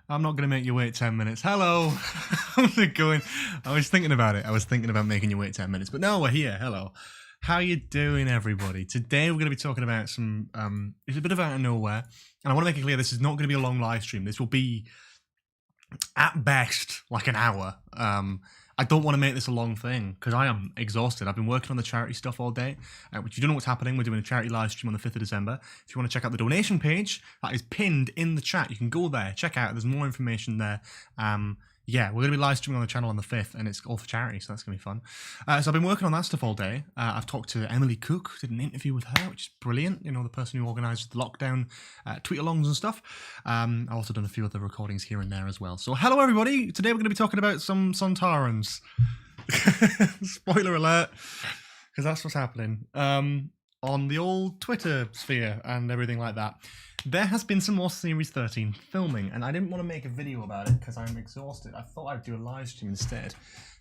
I'm not going to make you wait 10 minutes. Hello. How's it going? I was thinking about it. I was thinking about making you wait 10 minutes, but no, we're here. Hello. How you doing, everybody? Today we're going to be talking about some, it's a bit of out of nowhere, and I want to make it clear this is not going to be a long live stream. This will be, at best, like an hour. I don't want to make this a long thing because I am exhausted. I've been working on the charity stuff all day, which you don't know what's happening. We're doing a charity live stream on the 5th of December. If you want to check out the donation page, that is pinned in the chat. You can go there, check out. There's more information there. Yeah, we're going to be live streaming on the channel on the 5th, and it's all for charity, so that's going to be fun. So I've been working on that stuff all day. I've talked to Emily Cook, did an interview with her, which is brilliant. You know, the person who organised the lockdown tweet-alongs and stuff. I've also done a few other recordings here and there as well. So hello, everybody. Today we're going to be talking about some Sontarans. Spoiler alert, because that's what's happening. On the old Twitter sphere and everything like that. There has been some more Series 13 filming, and I didn't want to make a video about it because I'm exhausted. I thought I'd do a live stream instead.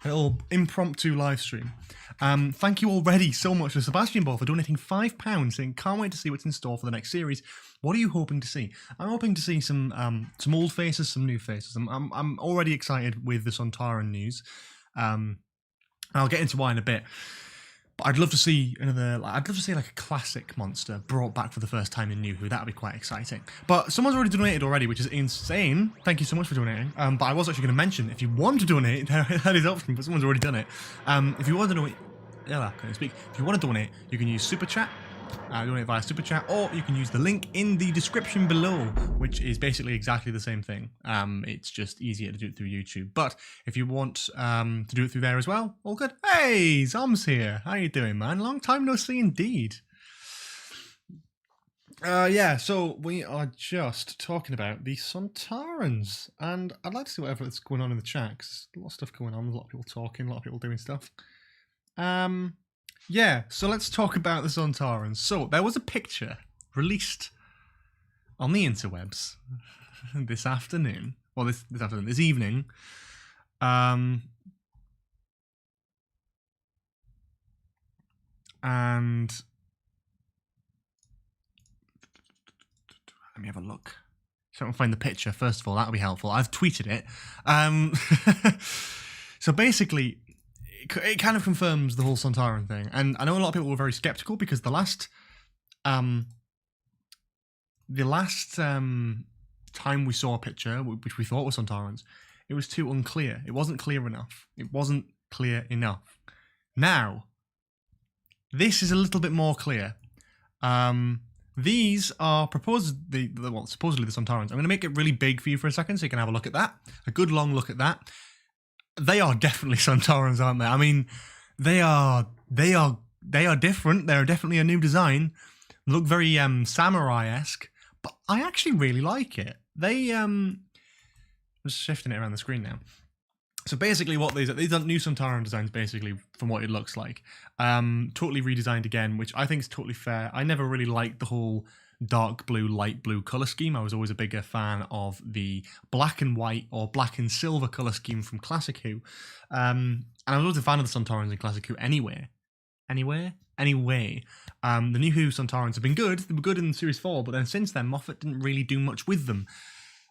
A little impromptu live stream. Thank you already so much to Sebastian Ball for donating £5, saying, can't wait to see what's in store for the next series. What are you hoping to see? I'm hoping to see some old faces, some new faces. I'm already excited with the Sontaran news. I'll get into why in a bit. But I'd love to see like a classic monster brought back for the first time in New Who. That would be quite exciting. But someone's already donated already, which is insane. Thank you so much for donating. But I was actually going to mention, if you want to donate, that is option, but someone's already done it. If you want to donate, I can't speak. If you want to donate, you can use Super Chat. Donate via Super Chat, or you can use the link in the description below, which is basically exactly the same thing. It's just easier to do it through YouTube. But if you want to do it through there as well, all good. Hey, Zom's here. How you doing, man? Long time no see indeed. Yeah, so we are just talking about the Sontarans, and I'd like to see whatever's going on in the chat, because there's a lot of stuff going on, a lot of people talking, a lot of people doing stuff. Yeah, so let's talk about the Sontarans. So, there was a picture released on the interwebs this afternoon. Well, this evening. And let me have a look. So I can find the picture, first of all. That'll be helpful. I've tweeted it. So basically, it kind of confirms the whole Sontaran thing, and I know a lot of people were very skeptical because the last time we saw a picture which we thought was Sontarans, it was too unclear. It wasn't clear enough. Now, this is a little bit more clear. These are supposedly the Sontarans. I'm going to make it really big for you for a second so you can have a look at that, a good long look at that. They are definitely Sontarans, aren't they? I mean, they are different. They're definitely a new design. They look very samurai-esque, but I actually really like it. I'm just shifting it around the screen now. So basically what these are new Centaurum Designs, basically, from what it looks like. Totally redesigned again, which I think is totally fair. I never really liked the whole dark blue, light blue colour scheme. I was always a bigger fan of the black and white or black and silver colour scheme from Classic Who. And I was always a fan of the Sontarans in Classic Who anyway. Anyway. The New Who Sontarans have been good. They were good in Series 4, but then since then, Moffat didn't really do much with them.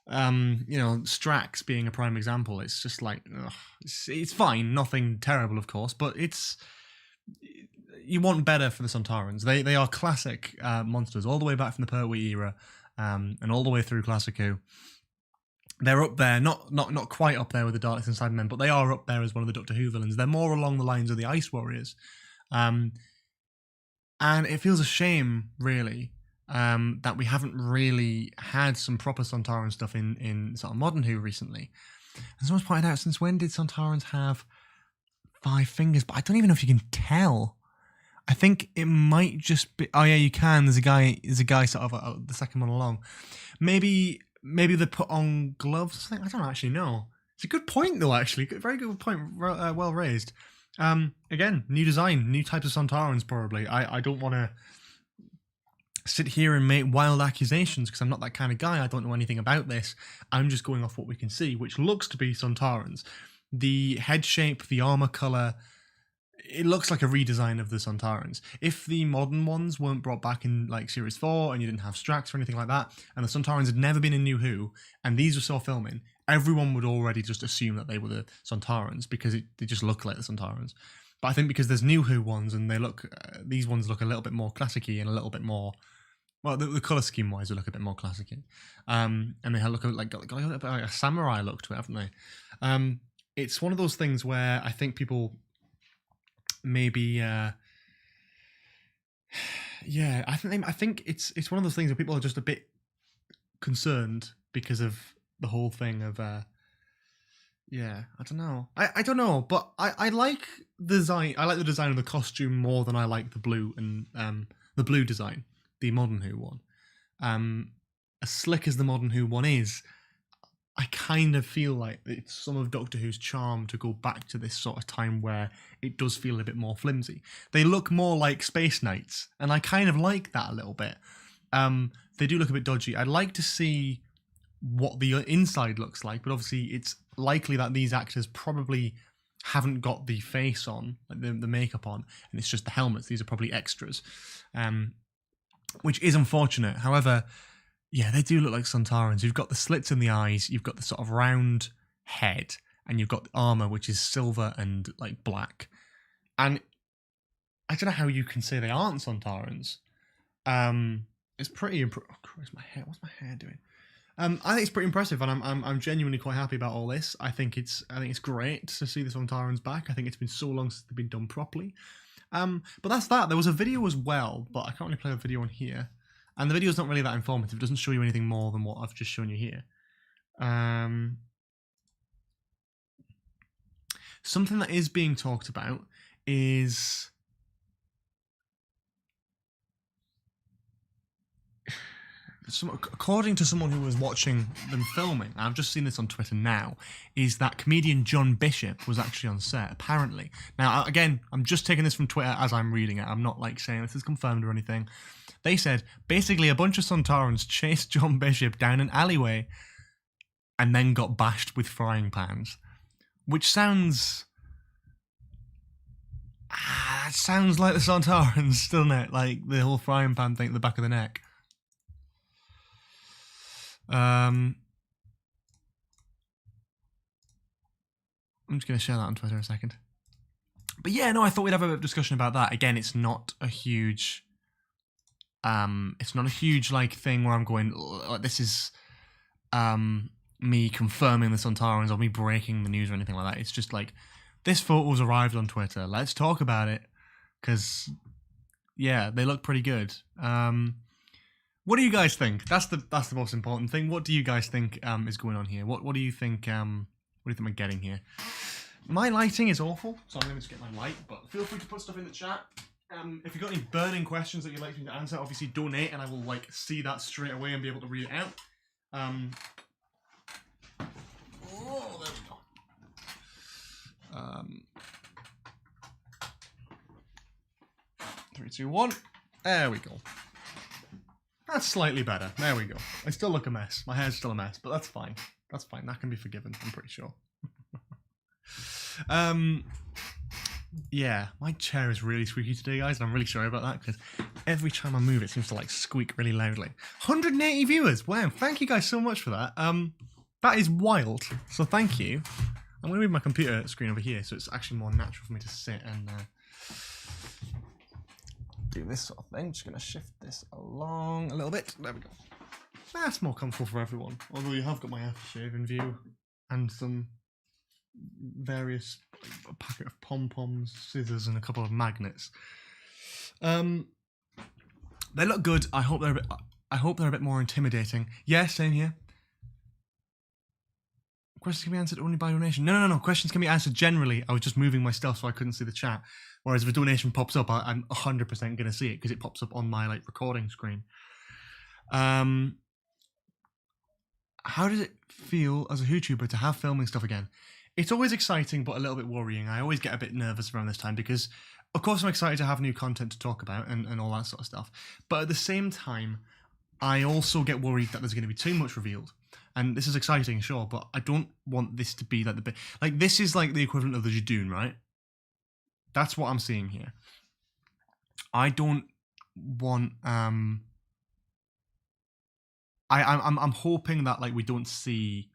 You know, Strax being a prime example. It's just like, it's fine. Nothing terrible, of course, but you want better for the Sontarans. They are classic monsters, all the way back from the Pertwee era, and all the way through Classic Who. They're up there, not quite up there with the Daleks and Cybermen, but they are up there as one of the Doctor Who villains. They're more along the lines of the Ice Warriors. And it feels a shame, really, that we haven't really had some proper Sontaran stuff in sort of modern Who recently. And someone's pointed out, since when did Sontarans have 5 fingers? But I don't even know if you can tell. I think it might just be. Oh yeah, you can. There's a guy sort of the second one along. Maybe they put on gloves. I don't actually know. It's a good point though. Actually, very good point. Well raised. Again, new design, new types of Sontarans. Probably. I don't want to sit here and make wild accusations because I'm not that kind of guy. I don't know anything about this. I'm just going off what we can see, which looks to be Sontarans. The head shape, the armor color. it looks like a redesign of the Sontarans. If the modern ones weren't brought back in like Series 4 and you didn't have Strax or anything like that, and the Sontarans had never been in New Who, and these were still filming, everyone would already just assume that they were the Sontarans because they just look like the Sontarans. But I think because there's New Who ones and they look, these ones look a little bit more classic-y and a little bit more, well, the colour scheme-wise, they look a bit more classic-y. And they look like, got a little bit like a samurai look to it, haven't they? It's one of those things where I think people maybe, I think it's one of those things where people are just a bit concerned because of the whole thing of, I don't know. I don't know, but I like the design. I like the design of the costume more than I like the blue and the blue design, the Modern Who one. As slick as the Modern Who one is, I kind of feel like it's some of Doctor Who's charm to go back to this sort of time where it does feel a bit more flimsy. They look more like Space Knights, and I kind of like that a little bit. They do look a bit dodgy. I'd like to see what the inside looks like, but obviously it's likely that these actors probably haven't got the face on, like the makeup on, and it's just the helmets. These are probably extras, which is unfortunate. However, yeah, they do look like Sontarans. You've got the slits in the eyes, you've got the sort of round head, and you've got the armour, which is silver and like black. And I don't know how you can say they aren't Sontarans. It's pretty oh Christ, my hair. What's my hair doing? I think it's pretty impressive, and I'm genuinely quite happy about all this. I think it's great to see the Sontarans back. I think it's been so long since they've been done properly. But that's that. There was a video as well, but I can't really play the video on here. And the video's not really that informative. It doesn't show you anything more than what I've just shown you here. Something that is being talked about is according to someone who was watching them filming, and I've just seen this on Twitter now, is that comedian John Bishop was actually on set, apparently. Now, again, I'm just taking this from Twitter as I'm reading it. I'm not like saying this is confirmed or anything. They said, basically a bunch of Sontarans chased John Bishop down an alleyway and then got bashed with frying pans. Which sounds... it sounds like the Sontarans, doesn't it? Like the whole frying pan thing at the back of the neck. I'm just going to share that on Twitter in a second. But yeah, no, I thought we'd have a bit of discussion about that. Again, it's not a huge... like thing where I'm going, this is me confirming the Sontarans or me breaking the news or anything like that. It's just like, this photo's arrived on Twitter. Let's talk about it. Because, yeah, they look pretty good. What do you guys think? That's the most important thing. What do you guys think is going on here? What do you think? What do you think I'm getting here? My lighting is awful, so I'm going to just get my light. But feel free to put stuff in the chat. If you've got any burning questions that you'd like me to answer, obviously donate, and I will like see that straight away and be able to read it out. Oh, there we go. 3, 2, 1. There we go. That's slightly better. There we go. I still look a mess. My hair's still a mess, but that's fine. That's fine. That can be forgiven, I'm pretty sure. Yeah, my chair is really squeaky today, guys, and I'm really sorry about that, because every time I move it seems to like squeak really loudly. 180 viewers! Wow, thank you guys so much for that. That is wild, so thank you. I'm going to move my computer screen over here, so it's actually more natural for me to sit and do this sort of thing. Just going to shift this along a little bit. There we go. That's more comfortable for everyone, although you have got my aftershave in view, and some various, a packet of pom-poms, scissors, and a couple of magnets. They look good. I hope they're a bit more intimidating. Yeah, same here. Questions can be answered only by donation. No. Questions can be answered generally. I was just moving my stuff so I couldn't see the chat. Whereas if a donation pops up, I'm 100% going to see it because it pops up on my like recording screen. How does it feel as a YouTuber to have filming stuff again? It's always exciting, but a little bit worrying. I always get a bit nervous around this time because, of course, I'm excited to have new content to talk about and all that sort of stuff. But at the same time, I also get worried that there's going to be too much revealed. And this is exciting, sure, but I don't want this to be like the bit. Like, this is like the equivalent of the Jadoon, right? That's what I'm seeing here. I don't want. I'm hoping that like we don't see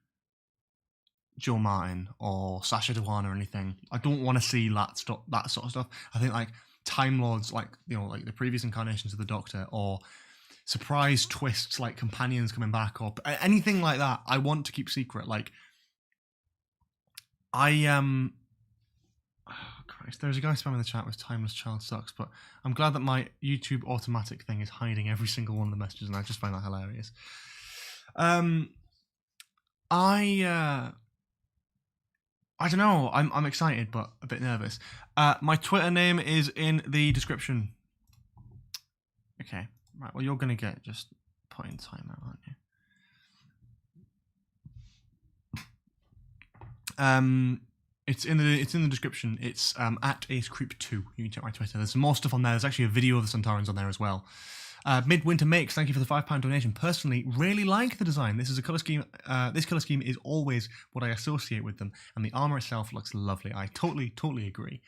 Joe Martin or Sacha Dhawan or anything. I don't want to see that sort of stuff. I think like Time Lords, like like the previous incarnations of the Doctor, or surprise twists like companions coming back, or anything like that. I want to keep secret. Like oh Christ, there's a guy spamming the chat with "Timeless Child sucks," but I'm glad that my YouTube automatic thing is hiding every single one of the messages, and I just find that hilarious. I don't know. I'm excited, but a bit nervous. My Twitter name is in the description. Okay, right. Well, you're gonna get just put in timeout, aren't you? It's in the description. It's at AceCreep2. You can check my Twitter. There's some more stuff on there. There's actually a video of the Centaurans on there as well. Midwinter Makes, thank you for the £5 donation. Personally, really like the design. This is a colour scheme. This colour scheme is always what I associate with them, and the armour itself looks lovely. I totally agree.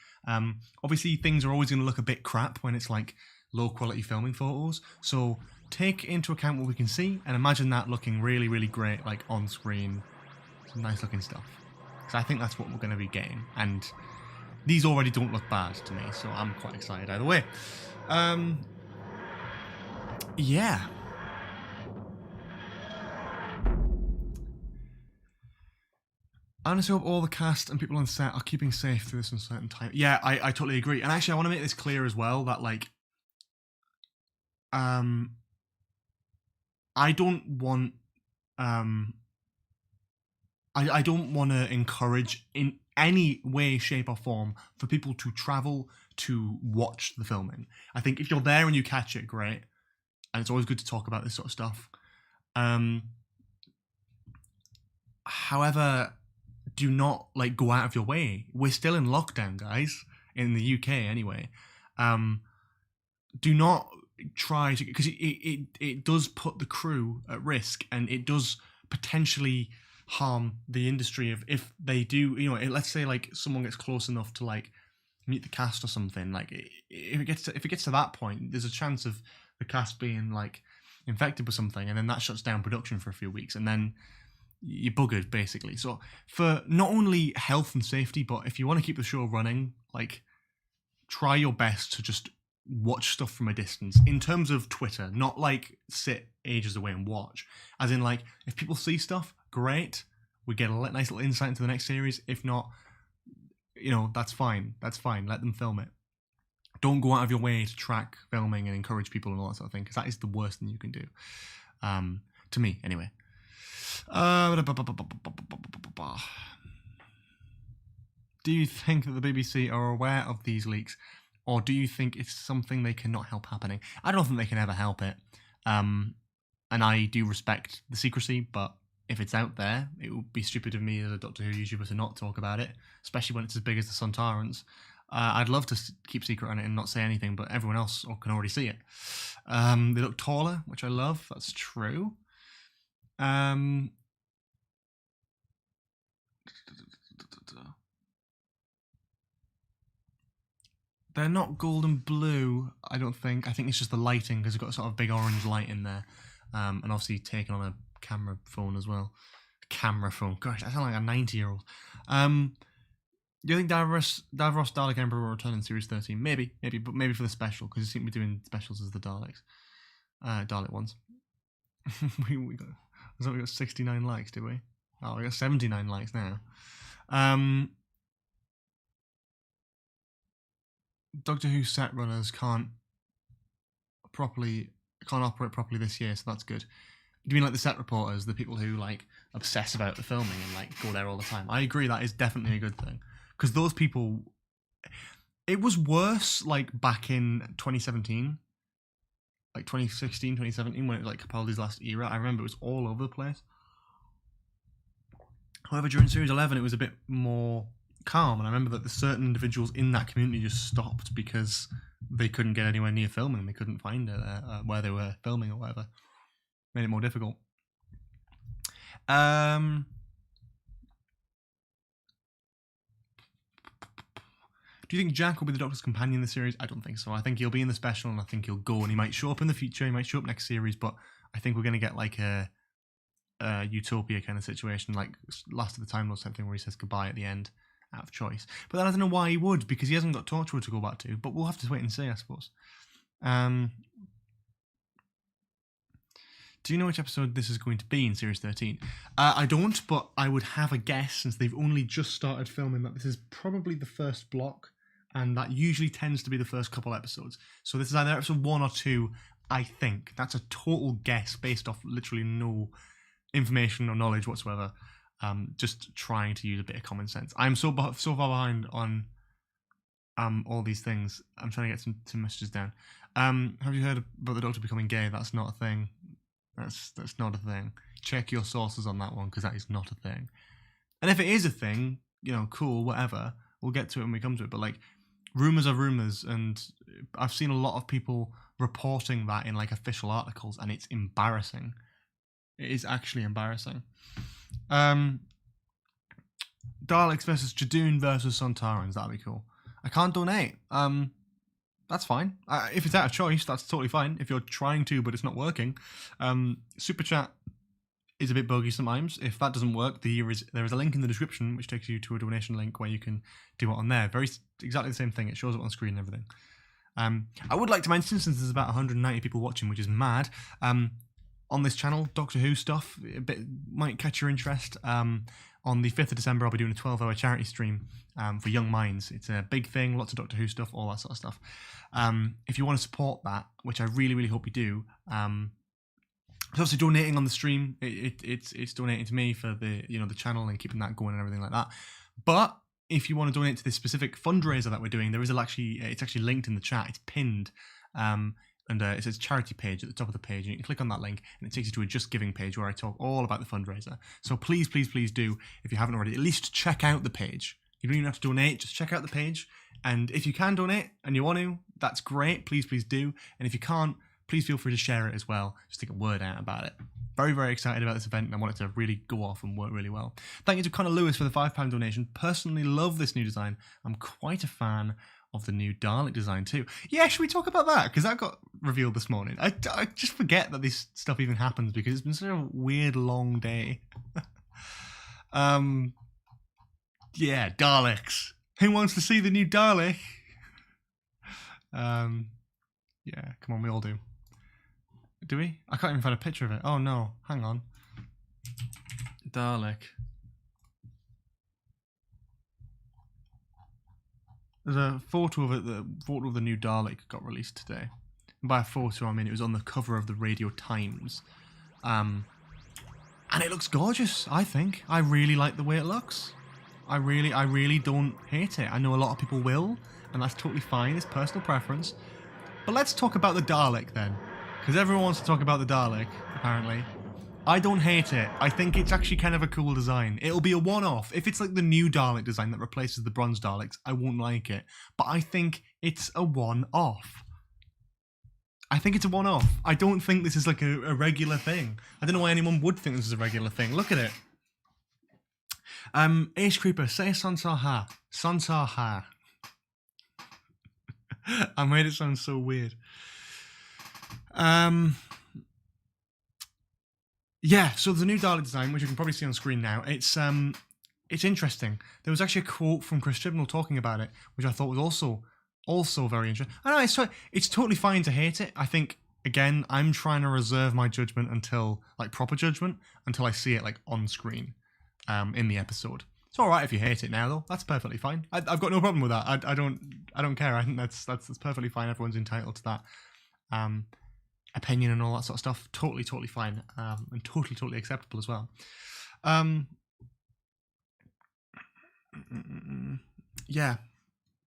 Obviously, things are always going to look a bit crap when it's like low quality filming photos. So take into account what we can see, and imagine that looking really great, like on screen. Some nice looking stuff. So I think that's what we're going to be getting, and these already don't look bad to me, so I'm quite excited either way. Yeah. I honestly hope all the cast and people on set are keeping safe through this uncertain time. Yeah, I totally agree. And actually, I want to make this clear as well, that like, I don't want, I don't want to encourage in any way, shape or form for people to travel to watch the filming. I think if you're there and you catch it, great. And it's always good to talk about this sort of stuff. However, do not like go out of your way. We're still in lockdown, guys, in the UK anyway. Do not try to, because it does put the crew at risk, and it does potentially harm the industry if they do. Let's say like someone gets close enough to like meet the cast or something. Like if it gets to that point, there's a chance of the cast being like infected with something, and then that shuts down production for a few weeks, and then you're buggered basically. So for not only health and safety, but if you want to keep the show running, like try your best to just watch stuff from a distance. In terms of Twitter, not like sit ages away and watch. As in like, if people see stuff, great, we get a nice little insight into the next series. If not, that's fine. Let them film it. Don't go out of your way to track filming and encourage people and all that sort of thing, because that is the worst thing you can do. To me, anyway. Do you think that the BBC are aware of these leaks, or do you think it's something they cannot help happening? I don't think they can ever help it. And I do respect the secrecy, but if it's out there, it would be stupid of me as a Doctor Who YouTuber to not talk about it, especially when it's as big as the Sontarans. I'd love to keep secret on it and not say anything, but everyone else can already see it. They look taller, which I love. That's true. They're not golden blue, I don't think. I think it's just the lighting, because it's got a sort of big orange light in there. And obviously taken on a camera phone as well. Camera phone. Gosh, I sound like a 90-year-old. Do you think Davros Dalek Emperor will return in Series 13? Maybe, but maybe for the special, because you seem to be doing specials as the Daleks. Dalek ones. we got 69 likes, did we? Oh, we got 79 likes now. Doctor Who set runners can't operate properly this year, so that's good. Do you mean like the set reporters, the people who like obsess about the filming and like go there all the time? I agree, that is definitely a good thing, because those people, it was worse like back in 2017, like 2016, 2017, when it was like Capaldi's last era. I remember it was all over the place. However, during Series 11, it was a bit more calm, and I remember that the certain individuals in that community just stopped because they couldn't get anywhere near filming. They couldn't find it where they were filming or whatever. Made it more difficult. Do you think Jack will be the Doctor's companion in the series? I don't think so. I think he'll be in the special, and I think he'll go, and he might show up in the future. He might show up next series, but I think we're going to get like a Utopia kind of situation, like Last of the Time Lords type thing, where he says goodbye at the end out of choice. But then I don't know why he would, because he hasn't got Torchwood to go back to. But we'll have to wait and see, I suppose. Do you know which episode this is going to be in Series 13? I don't, but I would have a guess, since they've only just started filming, that this is probably the first block, and that usually tends to be the first couple episodes. So this is either episode 1 or 2, I think. That's a total guess based off literally no information or knowledge whatsoever. Just trying to use a bit of common sense. I'm so far behind on all these things. I'm trying to get some messages down. Have you heard about the Doctor becoming gay? That's not a thing. That's not a thing. Check your sources on that one, because that is not a thing. And if it is a thing, you know, cool, whatever. We'll get to it when we come to it. But like, rumors are rumors, and I've seen a lot of people reporting that in like official articles, and it's embarrassing. It is actually embarrassing. Daleks versus Jadoon versus Sontarans. That'd be cool. I can't donate. That's fine. If it's out of choice, that's totally fine. If you're trying to, but it's not working. Super Chat is a bit buggy sometimes. If that doesn't work, there is a link in the description which takes you to a donation link where you can do it on there. Exactly the same thing. It shows up on screen and everything. I would like to mention, since there's about 190 people watching, which is mad, on this channel, Doctor Who stuff might catch your interest. On the 5th of December, I'll be doing a 12-hour charity stream for young minds. It's a big thing, lots of Doctor Who stuff, all that sort of stuff. If you want to support that, which I really, really hope you do, it's obviously donating on the stream. It's donating to me for the channel and keeping that going and everything like that. But if you want to donate to this specific fundraiser that we're doing, it's actually linked in the chat. It's pinned. And it says charity page at the top of the page, and you can click on that link, and it takes you to a Just Giving page where I talk all about the fundraiser. So please, please, please do, if you haven't already, at least check out the page. You don't even have to donate, just check out the page. And if you can donate and you want to, that's great. Please, please do. And if you can't, please feel free to share it as well. Just take a word out about it. Very, very excited about this event, and I want it to really go off and work really well. Thank you to Connor Lewis for the £5 donation. Personally love this new design. I'm quite a fan of the new Dalek design too. Yeah, should we talk about that? Because that got revealed this morning. I just forget that this stuff even happens because it's been such a weird long day. Yeah, Daleks. Who wants to see the new Dalek? Yeah, come on, we all do. Do we? I can't even find a picture of it. Oh no, hang on. Dalek. There's a photo of it. The photo of the new Dalek got released today. And by a photo, I mean it was on the cover of the Radio Times, and it looks gorgeous. I think I really like the way it looks. I really don't hate it. I know a lot of people will, and that's totally fine. It's personal preference. But let's talk about the Dalek then, because everyone wants to talk about the Dalek apparently. I don't hate it. I think it's actually kind of a cool design. It'll be a one-off. If it's like the new Dalek design that replaces the bronze Daleks, I won't like it. But I think it's a one-off. I think it's a one-off. I don't think this is like a regular thing. I don't know why anyone would think this is a regular thing. Look at it. Ace Creeper, say Sontar-Ha. Sontar-Ha. I made it sound so weird. Yeah, so there's a new Dalek design, which you can probably see on screen now. It's interesting. There was actually a quote from Chris Chibnall talking about it, which I thought was also very interesting. I know it's totally fine to hate it. I think, again, I'm trying to reserve my judgment until, like, proper judgment, until I see it, like, on screen in the episode. It's all right if you hate it now, though. That's perfectly fine. I've got no problem with that. I don't care. I think that's perfectly fine. Everyone's entitled to that. Opinion and all that sort of stuff, totally fine, and totally acceptable as well. Yeah,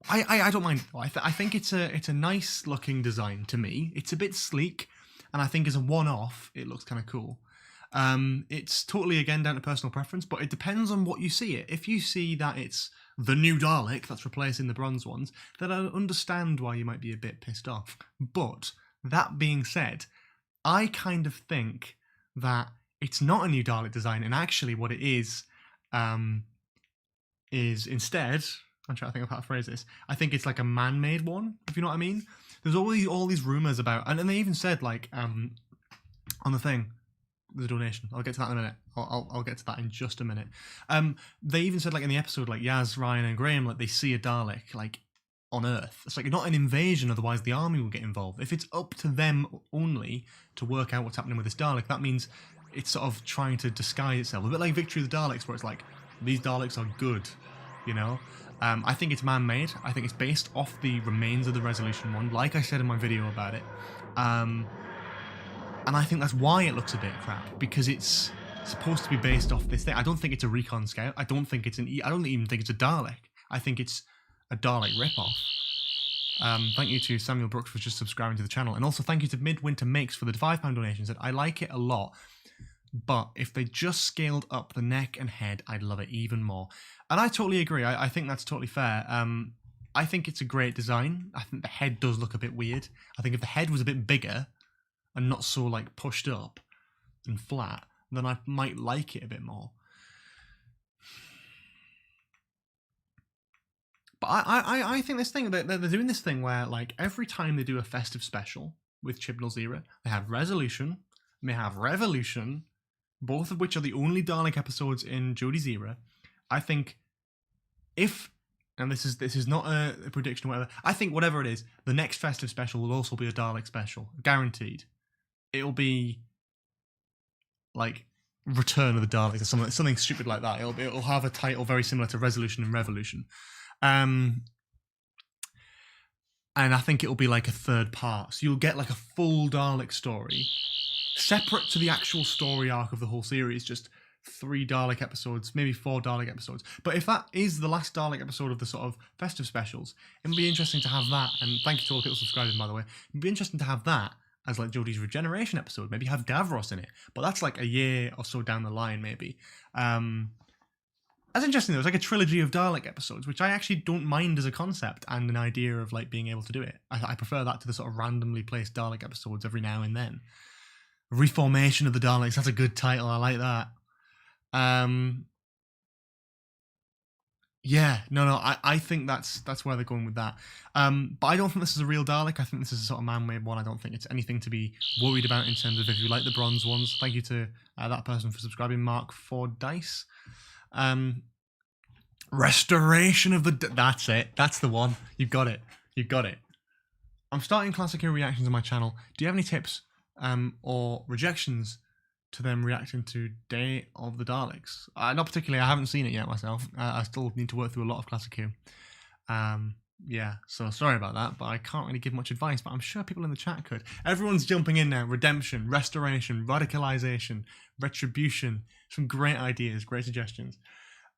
I don't mind. I think it's a nice looking design to me. It's a bit sleek, and I think as a one-off, it looks kind of cool. It's totally, again, down to personal preference, but it depends on what you see it. If you see that it's the new Dalek that's replacing the bronze ones, then I understand why you might be a bit pissed off. But that being said, I kind of think that it's not a new Dalek design, and actually what it is instead, I'm trying to think of how to phrase this. I think it's like a man-made one, if you know what I mean. There's all these rumors about, and they even said like on the thing, the donation. I'll get to that in a minute. I'll get to that in just a minute. They even said like in the episode, like Yaz, Ryan, and Graham, like they see a Dalek like on Earth. It's like not an invasion, otherwise the army will get involved. If it's up to them only to work out what's happening with this Dalek, that means it's sort of trying to disguise itself. A bit like Victory of the Daleks, where it's like, these Daleks are good, you know? I think it's man-made. I think it's based off the remains of the Resolution one, like I said in my video about it. And I think that's why it looks a bit crap, because it's supposed to be based off this thing. I don't think it's a recon scout. I don't even think it's a Dalek. I think it's a Dalek ripoff. Thank you to Samuel Brooks for just subscribing to the channel, and also thank you to Midwinter Makes for the £5 donations. I like it a lot, but if they just scaled up the neck and head, I'd love it even more. And I totally agree. I think that's totally fair. I think it's a great design. I think the head does look a bit weird. I think if the head was a bit bigger and not so like pushed up and flat, then I might like it a bit more. But I think this thing, they're doing this thing where like every time they do a festive special with Chibnall's era, they have Resolution, and they have Revolution, both of which are the only Dalek episodes in Jodie's era. I think if, and this is not a prediction or whatever, I think whatever it is, the next festive special will also be a Dalek special, guaranteed. It'll be like Return of the Daleks or something stupid like that. It'll have a title very similar to Resolution and Revolution. And I think it'll be like a third part. So you'll get like a full Dalek story, separate to the actual story arc of the whole series, just 3 Dalek episodes, maybe 4 Dalek episodes. But if that is the last Dalek episode of the sort of festive specials, it would be interesting to have that. And thank you to all the people subscribing, by the way. It'd be interesting to have that as like Jodie's regeneration episode. Maybe have Davros in it. But that's like a year or so down the line, maybe. That's interesting though. It's like a trilogy of Dalek episodes, which I actually don't mind as a concept and an idea of like being able to do it. I prefer that to the sort of randomly placed Dalek episodes every now and then. Reformation of the Daleks, that's a good title. I like that. Yeah, no, I think that's where they're going with that. But I don't think this is a real Dalek. I think this is a sort of man-made one. I don't think it's anything to be worried about in terms of if you like the bronze ones. Thank you to that person for subscribing, Mark Fordyce. Restoration of the... That's it. That's the one. You've got it. You've got it. I'm starting Classic Who reactions on my channel. Do you have any tips or rejections to them reacting to Day of the Daleks? Not particularly. I haven't seen it yet myself. I still need to work through a lot of Classic Who. Yeah, so sorry about that, but I can't really give much advice, but I'm sure people in the chat could. Everyone's jumping in now. Redemption, restoration, radicalization, retribution. Some great ideas, great suggestions.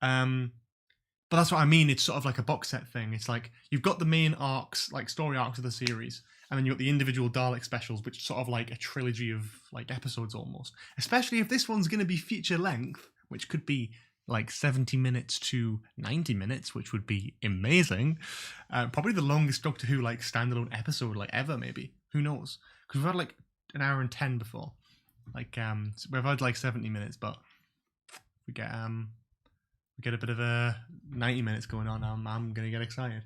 But that's what I mean. It's sort of like a box set thing. It's like you've got the main arcs, like story arcs of the series, and then you've got the individual Dalek specials, which is sort of like a trilogy of like episodes almost. Especially if this one's going to be feature length, which could be like 70 minutes to 90 minutes, which would be amazing. Probably the longest Doctor Who like standalone episode like ever, maybe. Who knows? Because we've had like an hour and 10 before. Like we've had like 70 minutes, but we get a bit of a 90 minutes going on. I'm gonna get excited.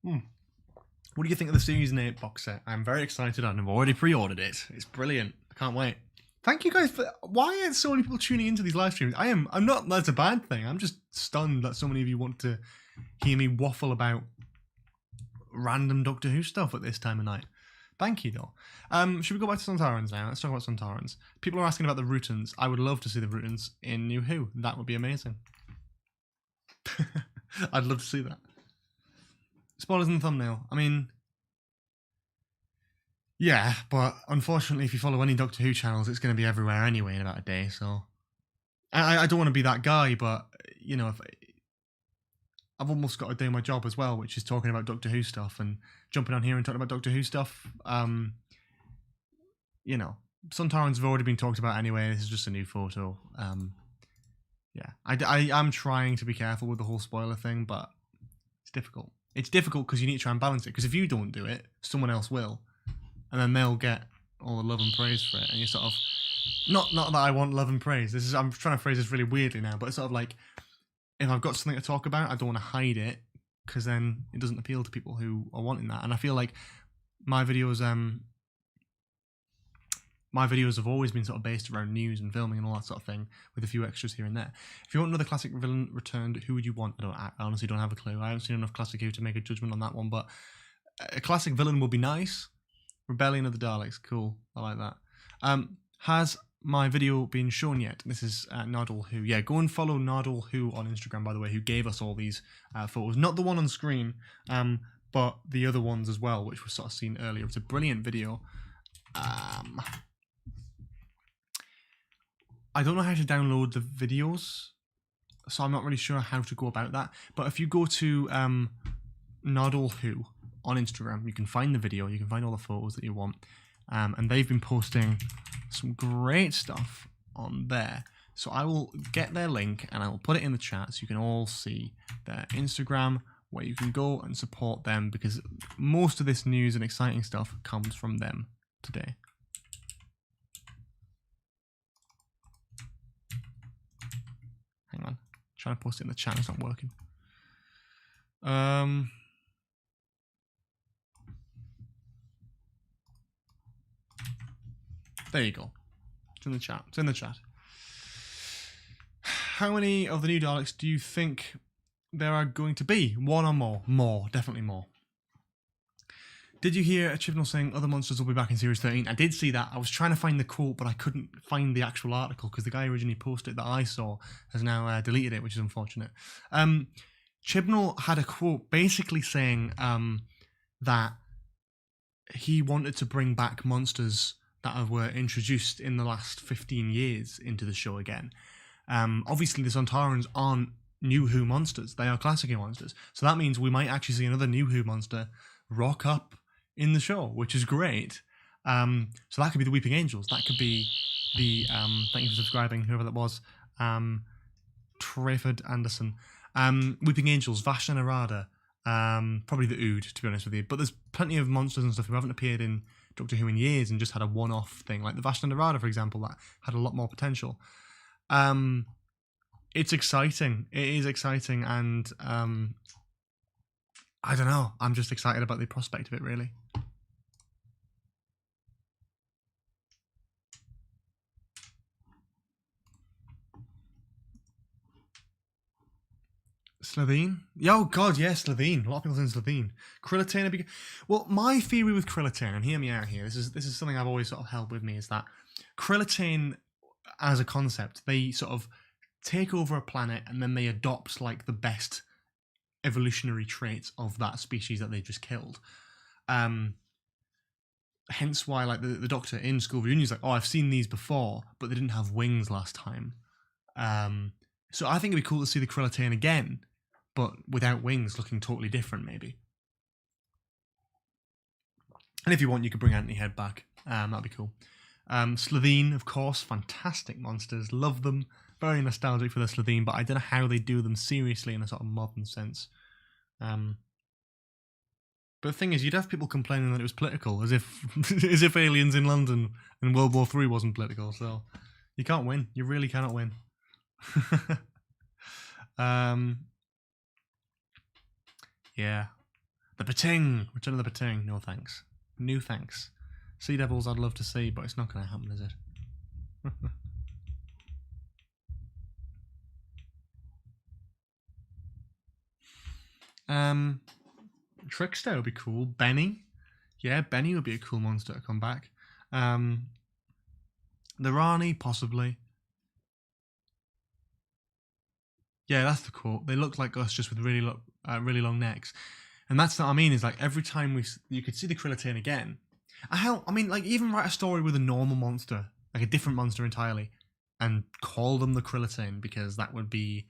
What do you think of the Season 8 box set? I'm very excited and I've already pre-ordered it. It's brilliant. I can't wait. Thank you guys for... Why aren't so many people tuning into these live streams? I'm not... That's a bad thing. I'm just stunned that so many of you want to hear me waffle about random Doctor Who stuff at this time of night. Thank you, though. Should we go back to Sontarans now? Let's talk about Sontarans. People are asking about the Rutans. I would love to see the Rutans in New Who. That would be amazing. I'd love to see that. Spoilers in the thumbnail. I mean... Yeah, but unfortunately, if you follow any Doctor Who channels, it's going to be everywhere anyway in about a day, so... I don't want to be that guy, but, you know, I've almost got to do my job as well, which is talking about Doctor Who stuff, and jumping on here and talking about Doctor Who stuff. You know, Sontarans have already been talked about anyway, this is just a new photo. Yeah, I'm trying to be careful with the whole spoiler thing, but it's difficult. It's difficult because you need to try and balance it, because if you don't do it, someone else will. And then they'll get all the love and praise for it, and you're sort of not that I want love and praise. I'm trying to phrase this really weirdly now, but it's sort of like if I've got something to talk about, I don't want to hide it, because then it doesn't appeal to people who are wanting that. And I feel like my videos have always been sort of based around news and filming and all that sort of thing, with a few extras here and there. If you want another classic villain returned, who would you want? I honestly don't have a clue. I haven't seen enough Classic Who to make a judgment on that one, but a classic villain would be nice. Rebellion of the Daleks, cool. I like that. Has my video been shown yet? This is Noddle Who. Yeah, go and follow Noddle Who on Instagram, by the way, who gave us all these photos. Not the one on screen, but the other ones as well, which was sort of seen earlier. It's a brilliant video. I don't know how to download the videos, so I'm not really sure how to go about that. But if you go to Noddle Who on Instagram, you can find the video, you can find all the photos that you want. And they've been posting some great stuff on there. So I will get their link and I will put it in the chat so you can all see their Instagram, where you can go and support them, because most of this news and exciting stuff comes from them today. Hang on, trying to post it in the chat, it's not working. There you go. It's in the chat. It's in the chat. How many of the new Daleks do you think there are going to be? One or more? More, definitely more. Did you hear Chibnall saying other monsters will be back in Series 13? I did see that. I was trying to find the quote, but I couldn't find the actual article because the guy originally posted it that I saw has now deleted it, which is unfortunate. Chibnall had a quote basically saying that he wanted to bring back monsters that were introduced in the last 15 years into the show again. Obviously, the Sontarans aren't New Who monsters. They are Classic Who monsters. So that means we might actually see another New Who monster rock up in the show, which is great. So that could be the Weeping Angels. That could be the, thank you for subscribing, whoever that was, Trayford Anderson. Weeping Angels, Vashta Narada, probably the Ood, to be honest with you. But there's plenty of monsters and stuff who haven't appeared in Doctor Who in years and just had a one-off thing, like the Vashta Narada, for example, that had a lot more potential. It's exciting. It is exciting, and I don't know. I'm just excited about the prospect of it, really. Slitheen? Oh god, yeah, Slitheen. A lot of people saying Slitheen. Krillitane. Well, my theory with Krillitane, and hear me out here, this is something I've always sort of held with me, is that Krillitane, as a concept, they sort of take over a planet and then they adopt like the best evolutionary traits of that species that they just killed. Hence why, like, the Doctor in School of Reunion is like, oh, I've seen these before, but they didn't have wings last time. So I think it'd be cool to see the Krillitane again, but without wings, looking totally different, maybe. And if you want, you could bring Anthony Head back. That'd be cool. Slitheen, of course, fantastic monsters. Love them. Very nostalgic for the Slitheen, but I don't know how they do them seriously in a sort of modern sense. But the thing is, you'd have people complaining that it was political, as if aliens in London in World War III wasn't political. So you can't win. You really cannot win. Yeah. The Pating! Return of the Pating. No thanks. No thanks. Sea Devils I'd love to see, but it's not going to happen, is it? Trickster would be cool. Benny. Yeah, Benny would be a cool monster to come back. The Rani, possibly. Yeah, that's the quote. They look like us, just with really long necks. And that's what I mean, is like every time you could see the Krillitane again. I mean, like, even write a story with a normal monster, like a different monster entirely, and call them the Krillitane, because that would be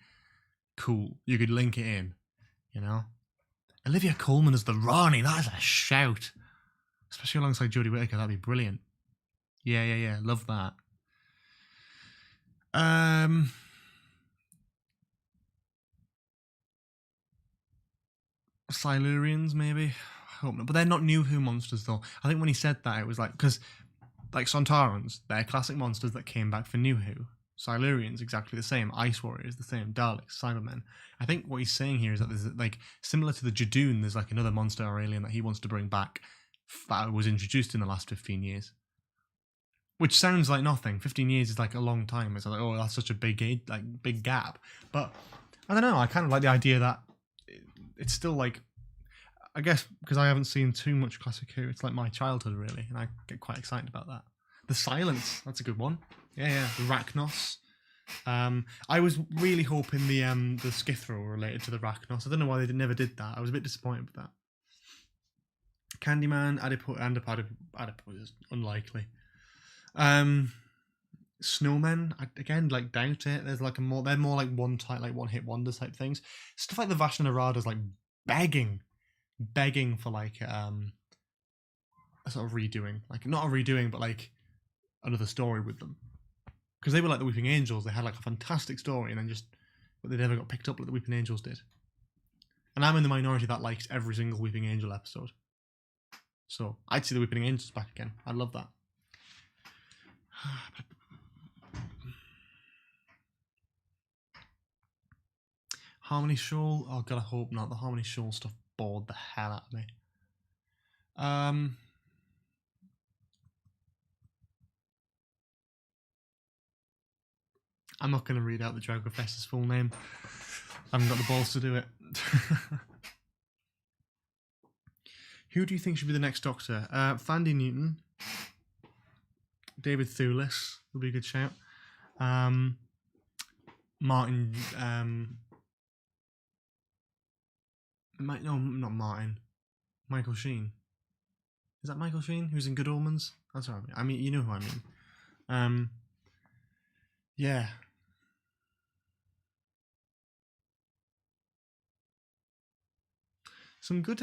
cool. You could link it in, you know? Olivia Colman as the Rani, that is a shout. Especially alongside Jodie Whittaker, that'd be brilliant. Yeah, love that. Silurians, maybe? I hope not. But they're not New Who monsters, though. I think when he said that, it was like, because, like, Sontarans, they're classic monsters that came back for New Who. Silurians, exactly the same. Ice Warriors, the same. Daleks, Cybermen. I think what he's saying here is that there's, like, similar to the Jadoon, there's like another monster or alien that he wants to bring back that was introduced in the last 15 years. Which sounds like nothing. 15 years is like a long time. It's like, oh, that's such a big gap. But I don't know. I kind of like the idea that it's still like, I guess because I haven't seen too much Classic Who, it's like my childhood really, and I get quite excited about that. The Silence, that's a good one. Yeah. The Rachnos. I was really hoping the Skithro were related to the Rachnos. I don't know why they never did that. I was a bit disappointed with that. Candyman, Adipose is unlikely. Snowmen, again, like, doubt it. There's like they're more like one hit wonders type things. Stuff like the Vashna Naradas, like begging for like a sort of redoing, like not a redoing, but like another story with them, because they were like the Weeping Angels. They had like a fantastic story, and then but they never got picked up like the Weeping Angels did. And I'm in the minority that likes every single Weeping Angel episode, so I'd see the Weeping Angels back again. I'd love that. Harmony Shoal. Oh god, I hope not. The Harmony Shoal stuff bored the hell out of me. I'm not going to read out the Drag Professor's full name. I haven't got the balls to do it. Who do you think should be the next Doctor? Fandy Newton. David Thewlis would be a good shout. Martin. No, not Martin. Michael Sheen. Is that Michael Sheen? Who's in Good Omens? That's what I mean. I mean, you know who I mean. Yeah. Some good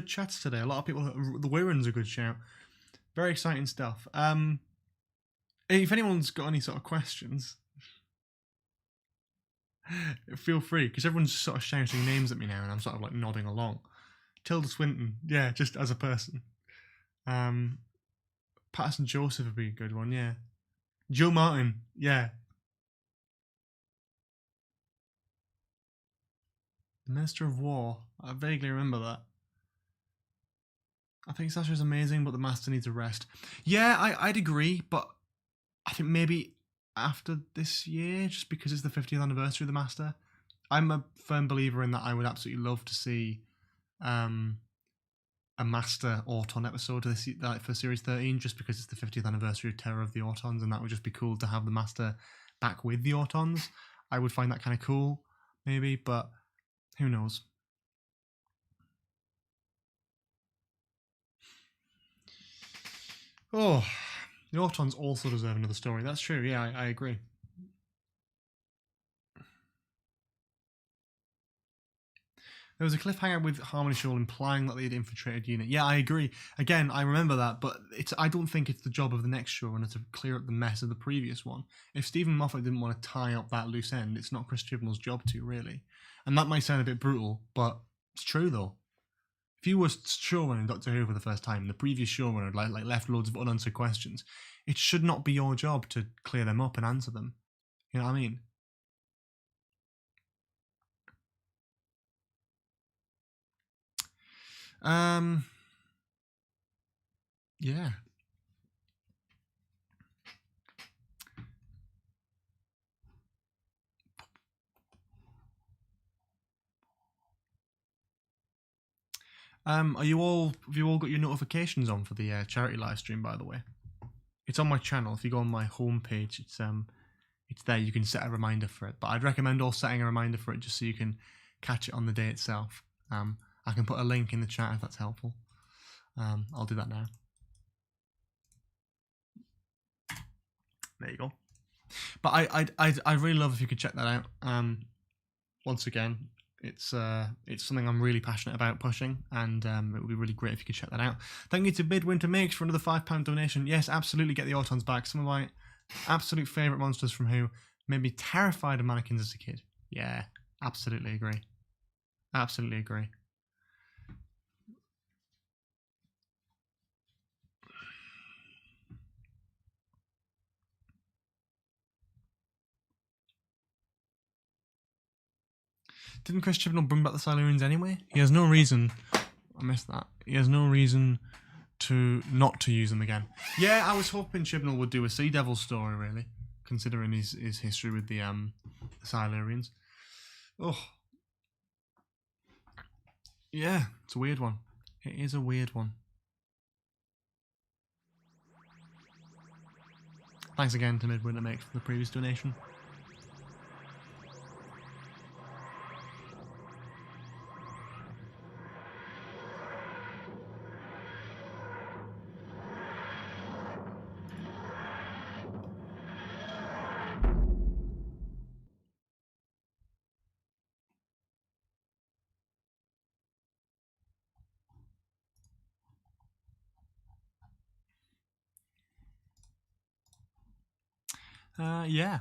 chats today. A lot of people. The Wirrens are a good shout. Very exciting stuff. If anyone's got any sort of questions, feel free, because everyone's sort of shouting names at me now, and I'm sort of like nodding along. Tilda Swinton, yeah, just as a person. Patterson Joseph would be a good one, yeah. Joe Martin, yeah. The Minister of War, I vaguely remember that. I think Sasha's amazing, but the Master needs a rest. Yeah, I'd agree, but I think maybe after this year, just because it's the 50th anniversary of the Master. I'm a firm believer in that. I would absolutely love to see a Master Auton episode for Series 13, just because it's the 50th anniversary of Terror of the Autons, and that would just be cool to have the Master back with the Autons. I would find that kind of cool, maybe, but who knows. Oh, the Autons also deserve another story. That's true, yeah, I agree. There was a cliffhanger with Harmony Shoal implying that they had infiltrated unit. Yeah, I agree. Again, I remember that, but I don't think it's the job of the next showrunner to clear up the mess of the previous one. If Stephen Moffat didn't want to tie up that loose end, it's not Chris Chibnall's job to, really. And that might sound a bit brutal, but it's true, though. If you were showrunning Doctor Who for the first time, and the previous showrunner like left loads of unanswered questions, it should not be your job to clear them up and answer them. You know what I mean? Yeah. Have you all got your notifications on for the charity live stream, by the way? It's on my channel. If you go on my homepage, it's there. You can set a reminder for it. But I'd recommend all setting a reminder for it just so you can catch it on the day itself. I can put a link in the chat if that's helpful. I'll do that now. There you go. But I'd really love if you could check that out. Once again, it's something I'm really passionate about pushing, and it would be really great if you could check that out. Thank you to Midwinter Makes for another £5 donation. Yes, absolutely, get the Autons back. Some of my absolute favourite monsters from Who. Made me terrified of mannequins as a kid. Yeah, absolutely agree. Absolutely agree. Didn't Chris Chibnall bring back the Silurians anyway? He has no reason. I missed that. He has no reason to not to use them again. Yeah, I was hoping Chibnall would do a Sea Devil story, really, considering his history with the Silurians. Oh. Yeah, it's a weird one. It is a weird one. Thanks again to Midwinter Make for the previous donation. Yeah.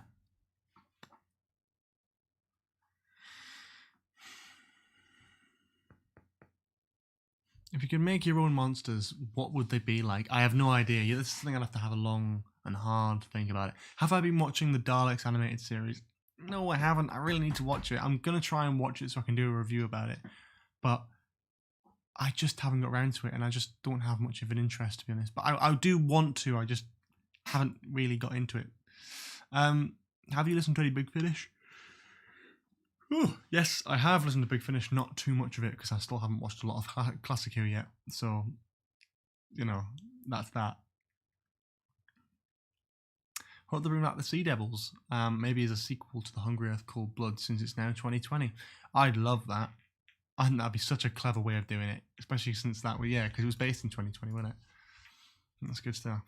If you could make your own monsters, what would they be like? I have no idea. Yeah, this is something I'd have to have a long and hard think about it. Have I been watching the Daleks animated series? No, I haven't. I really need to watch it. I'm going to try and watch it so I can do a review about it. But I just haven't got around to it, and I just don't have much of an interest, to be honest. But I do want to. I just haven't really got into it. Have you listened to any Big Finish? Ooh, yes, I have listened to Big Finish, not too much of it, because I still haven't watched a lot of Classic here yet. So, you know, that's that. Hope they bring back the Sea Devils, maybe as a sequel to The Hungry Earth Cold Blood, since it's now 2020. I'd love that. I think that'd be such a clever way of doing it, especially since that, yeah, because it was based in 2020, wasn't it? That's good stuff.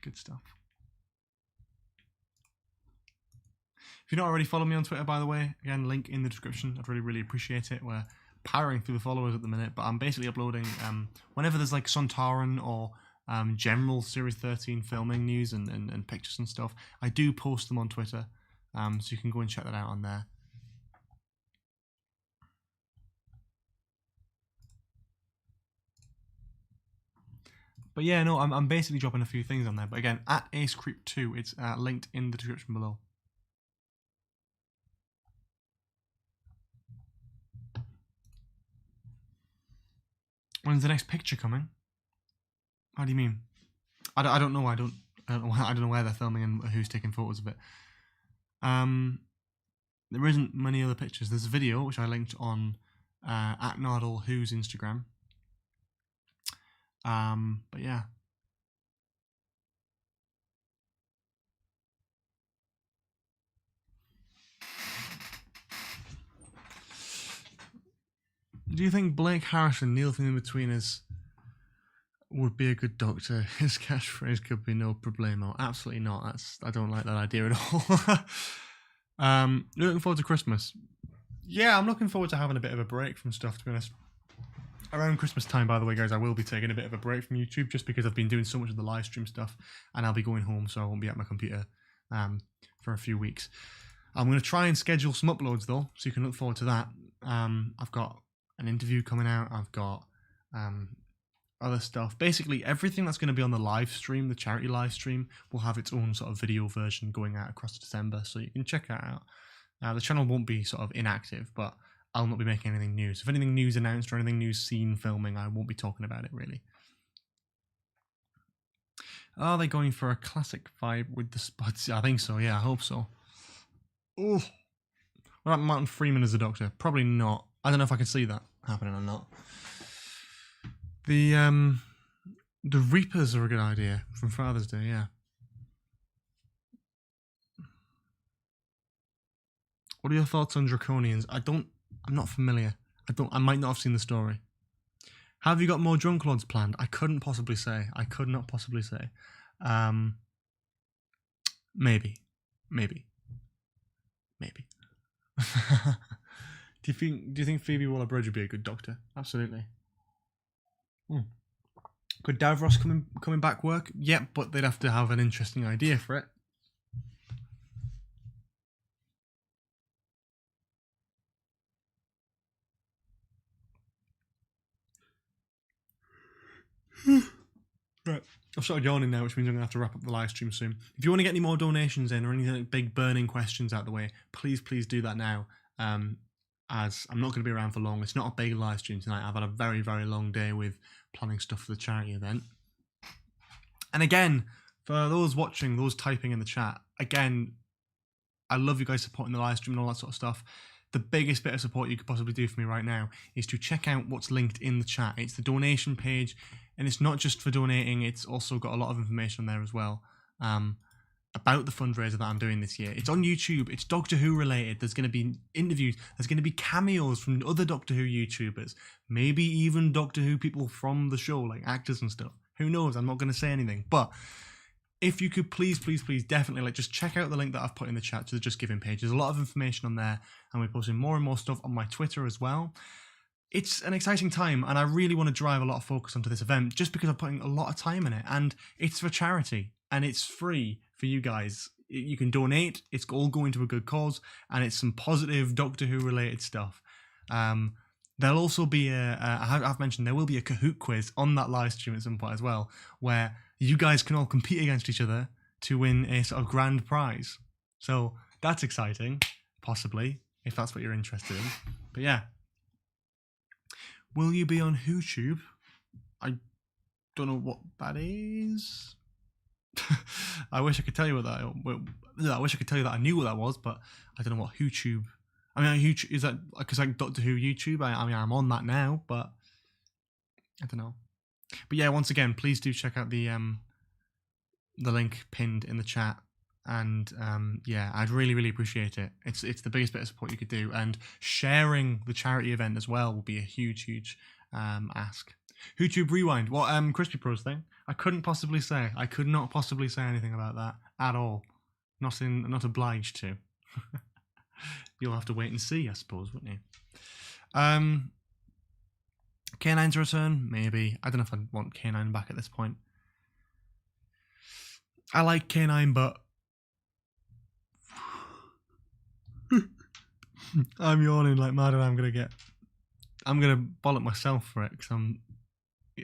Good stuff. If you're not already following me on Twitter, by the way, again, link in the description. I'd really, really appreciate it. We're powering through the followers at the minute, but I'm basically uploading whenever there's like Sontar-Ha or general Series 13 filming news and pictures and stuff. I do post them on Twitter, so you can go and check that out on there. But yeah, no, I'm basically dropping a few things on there. But again, at AceCreep2, it's linked in the description below. When's the next picture coming? How do you mean? I don't know. I don't know where they're filming and who's taking photos of it. There isn't many other pictures. There's a video which I linked on at Nardal Who's Instagram. But yeah. Do you think Blake Harrison, Neil from In Between Us, would be a good doctor? His catchphrase could be no problemo. Absolutely not. I don't like that idea at all. Looking forward to Christmas. Yeah, I'm looking forward to having a bit of a break from stuff, to be honest. Around Christmas time, by the way, guys, I will be taking a bit of a break from YouTube just because I've been doing so much of the live stream stuff, and I'll be going home, so I won't be at my computer for a few weeks. I'm going to try and schedule some uploads, though, so you can look forward to that. I've got an interview coming out. I've got other stuff. Basically, everything that's going to be on the live stream, the charity live stream, will have its own sort of video version going out across December, so you can check that out. The channel won't be sort of inactive, but I'll not be making anything new. So if anything new's announced or anything new's seen filming, I won't be talking about it, really. Are they going for a classic vibe with the Spuds? I think so, yeah, I hope so. Oh, what about Martin Freeman as a doctor? Probably not. I don't know if I can see that happening or not. The Reapers are a good idea from Father's Day, yeah. What are your thoughts on Draconians? I'm not familiar. I might not have seen the story. Have you got more Drunk Lords planned? I couldn't possibly say. I could not possibly say. Maybe. Do you think Phoebe Waller-Bridge would be a good doctor? Absolutely. Could Davros coming back work? Yeah, but they'd have to have an interesting idea for it. Right. I've started yawning now, which means I'm going to have to wrap up the live stream soon. If you want to get any more donations in or any like, big burning questions out of the way, please do that now. As I'm not going to be around for long. It's not a big live stream tonight. I've had a very, very long day with planning stuff for the charity event. And again, for those watching, those typing in the chat, again, I love you guys supporting the live stream and all that sort of stuff. The biggest bit of support you could possibly do for me right now is to check out what's linked in the chat. It's the donation page, and it's not just for donating, it's also got a lot of information on there as well about the fundraiser that I'm doing this year. It's on YouTube, it's Doctor Who related, there's going to be interviews, there's going to be cameos from other Doctor Who YouTubers, maybe even Doctor Who people from the show, like actors and stuff. Who knows, I'm not going to say anything, but if you could please definitely like just check out the link that I've put in the chat to the Just Giving page. There's a lot of information on there, and we're posting more and more stuff on my Twitter as well. It's an exciting time, and I really want to drive a lot of focus onto this event just because I'm putting a lot of time in it, and it's for charity, and it's free for you guys. You can donate, it's all going to a good cause, and it's some positive Doctor Who related stuff. There'll also be I've mentioned there will be a Kahoot quiz on that live stream at some point as well, where you guys can all compete against each other to win a sort of grand prize. So that's exciting, possibly, if that's what you're interested in. But yeah. Will you be on YouTube? I don't know what that is. I wish I could tell you what that. I wish I could tell you that I knew what that was, but I don't know what YouTube. I mean, YouTube is that because like Doctor Who YouTube. I mean, I'm on that now, but I don't know. But yeah, once again, please do check out the link pinned in the chat, and yeah, I'd really appreciate it. It's the biggest bit of support you could do, and sharing the charity event as well will be a huge ask. YouTube Rewind, what Crispy Pros thing? I couldn't possibly say. I could not possibly say anything about that at all. Not obliged to. You'll have to wait and see, I suppose, wouldn't you? K9 to return? Maybe. I don't know if I'd want K9 back at this point. I like K9, but I'm yawning like mad, and I'm gonna bollock myself for it because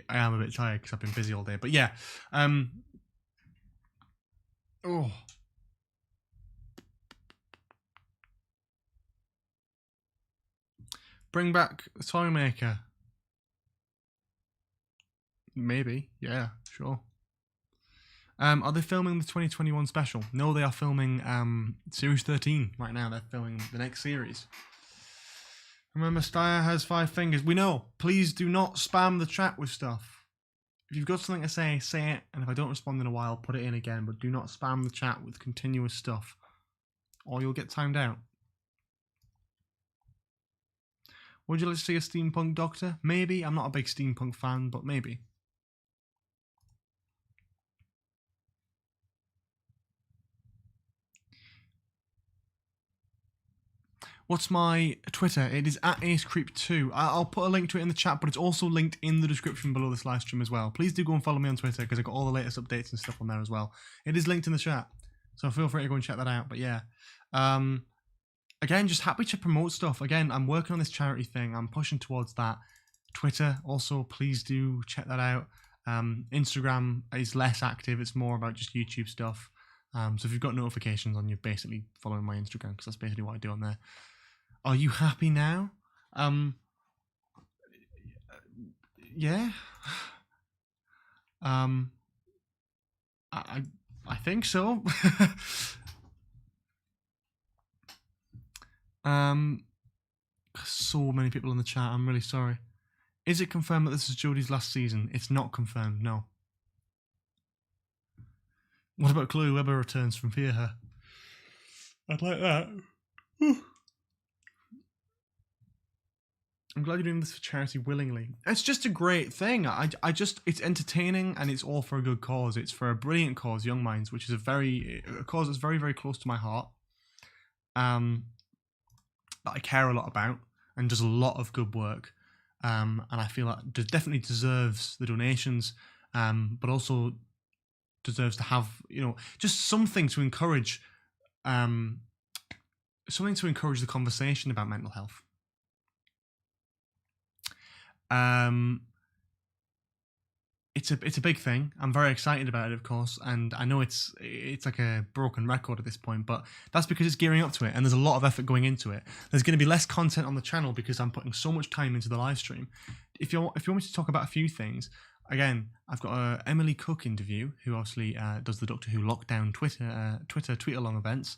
I am a bit tired because I've been busy all day. But yeah, bring back the Toy Maker. Maybe, yeah, sure. Are they filming the 2021 special? No, they are filming Series 13 right now. They're filming the next series. Remember, Steyer has 5 fingers. We know. Please do not spam the chat with stuff. If you've got something to say, say it. And if I don't respond in a while, put it in again. But do not spam the chat with continuous stuff, or you'll get timed out. Would you like to see a steampunk doctor? Maybe. I'm not a big steampunk fan, but maybe. What's my Twitter? It is at AceCreep2. I'll put a link to it in the chat, but it's also linked in the description below this live stream as well. Please do go and follow me on Twitter because I've got all the latest updates and stuff on there as well. It is linked in the chat, so feel free to go and check that out. But yeah, again, just happy to promote stuff. Again, I'm working on this charity thing. I'm pushing towards that. Twitter also, please do check that out. Instagram is less active. It's more about just YouTube stuff. So if you've got notifications on, you're basically following my Instagram because that's basically what I do on there. Are you happy now? Yeah. I think so. So many people in the chat. I'm really sorry. Is it confirmed that this is Jodie's last season? It's not confirmed. No. What about Chloe Webber returns from Fear? I'd like that. I'm glad you're doing this for charity willingly. It's just a great thing. It's entertaining and it's all for a good cause. It's for a brilliant cause, Young Minds, which is a cause that's very close to my heart. That I care a lot about and does a lot of good work. And I feel like it definitely deserves the donations, but also deserves to have, just something to encourage, the conversation about mental health. it's a big thing. I'm very excited about it, of course, and I know it's like a broken record at this point, but that's because it's gearing up to it, and there's a lot of effort going into it. There's going to be less content on the channel because I'm putting so much time into the live stream. If you want me to talk about a few things, again, I've got a Emily Cook interview, who obviously does the Doctor Who lockdown Twitter tweet-along events,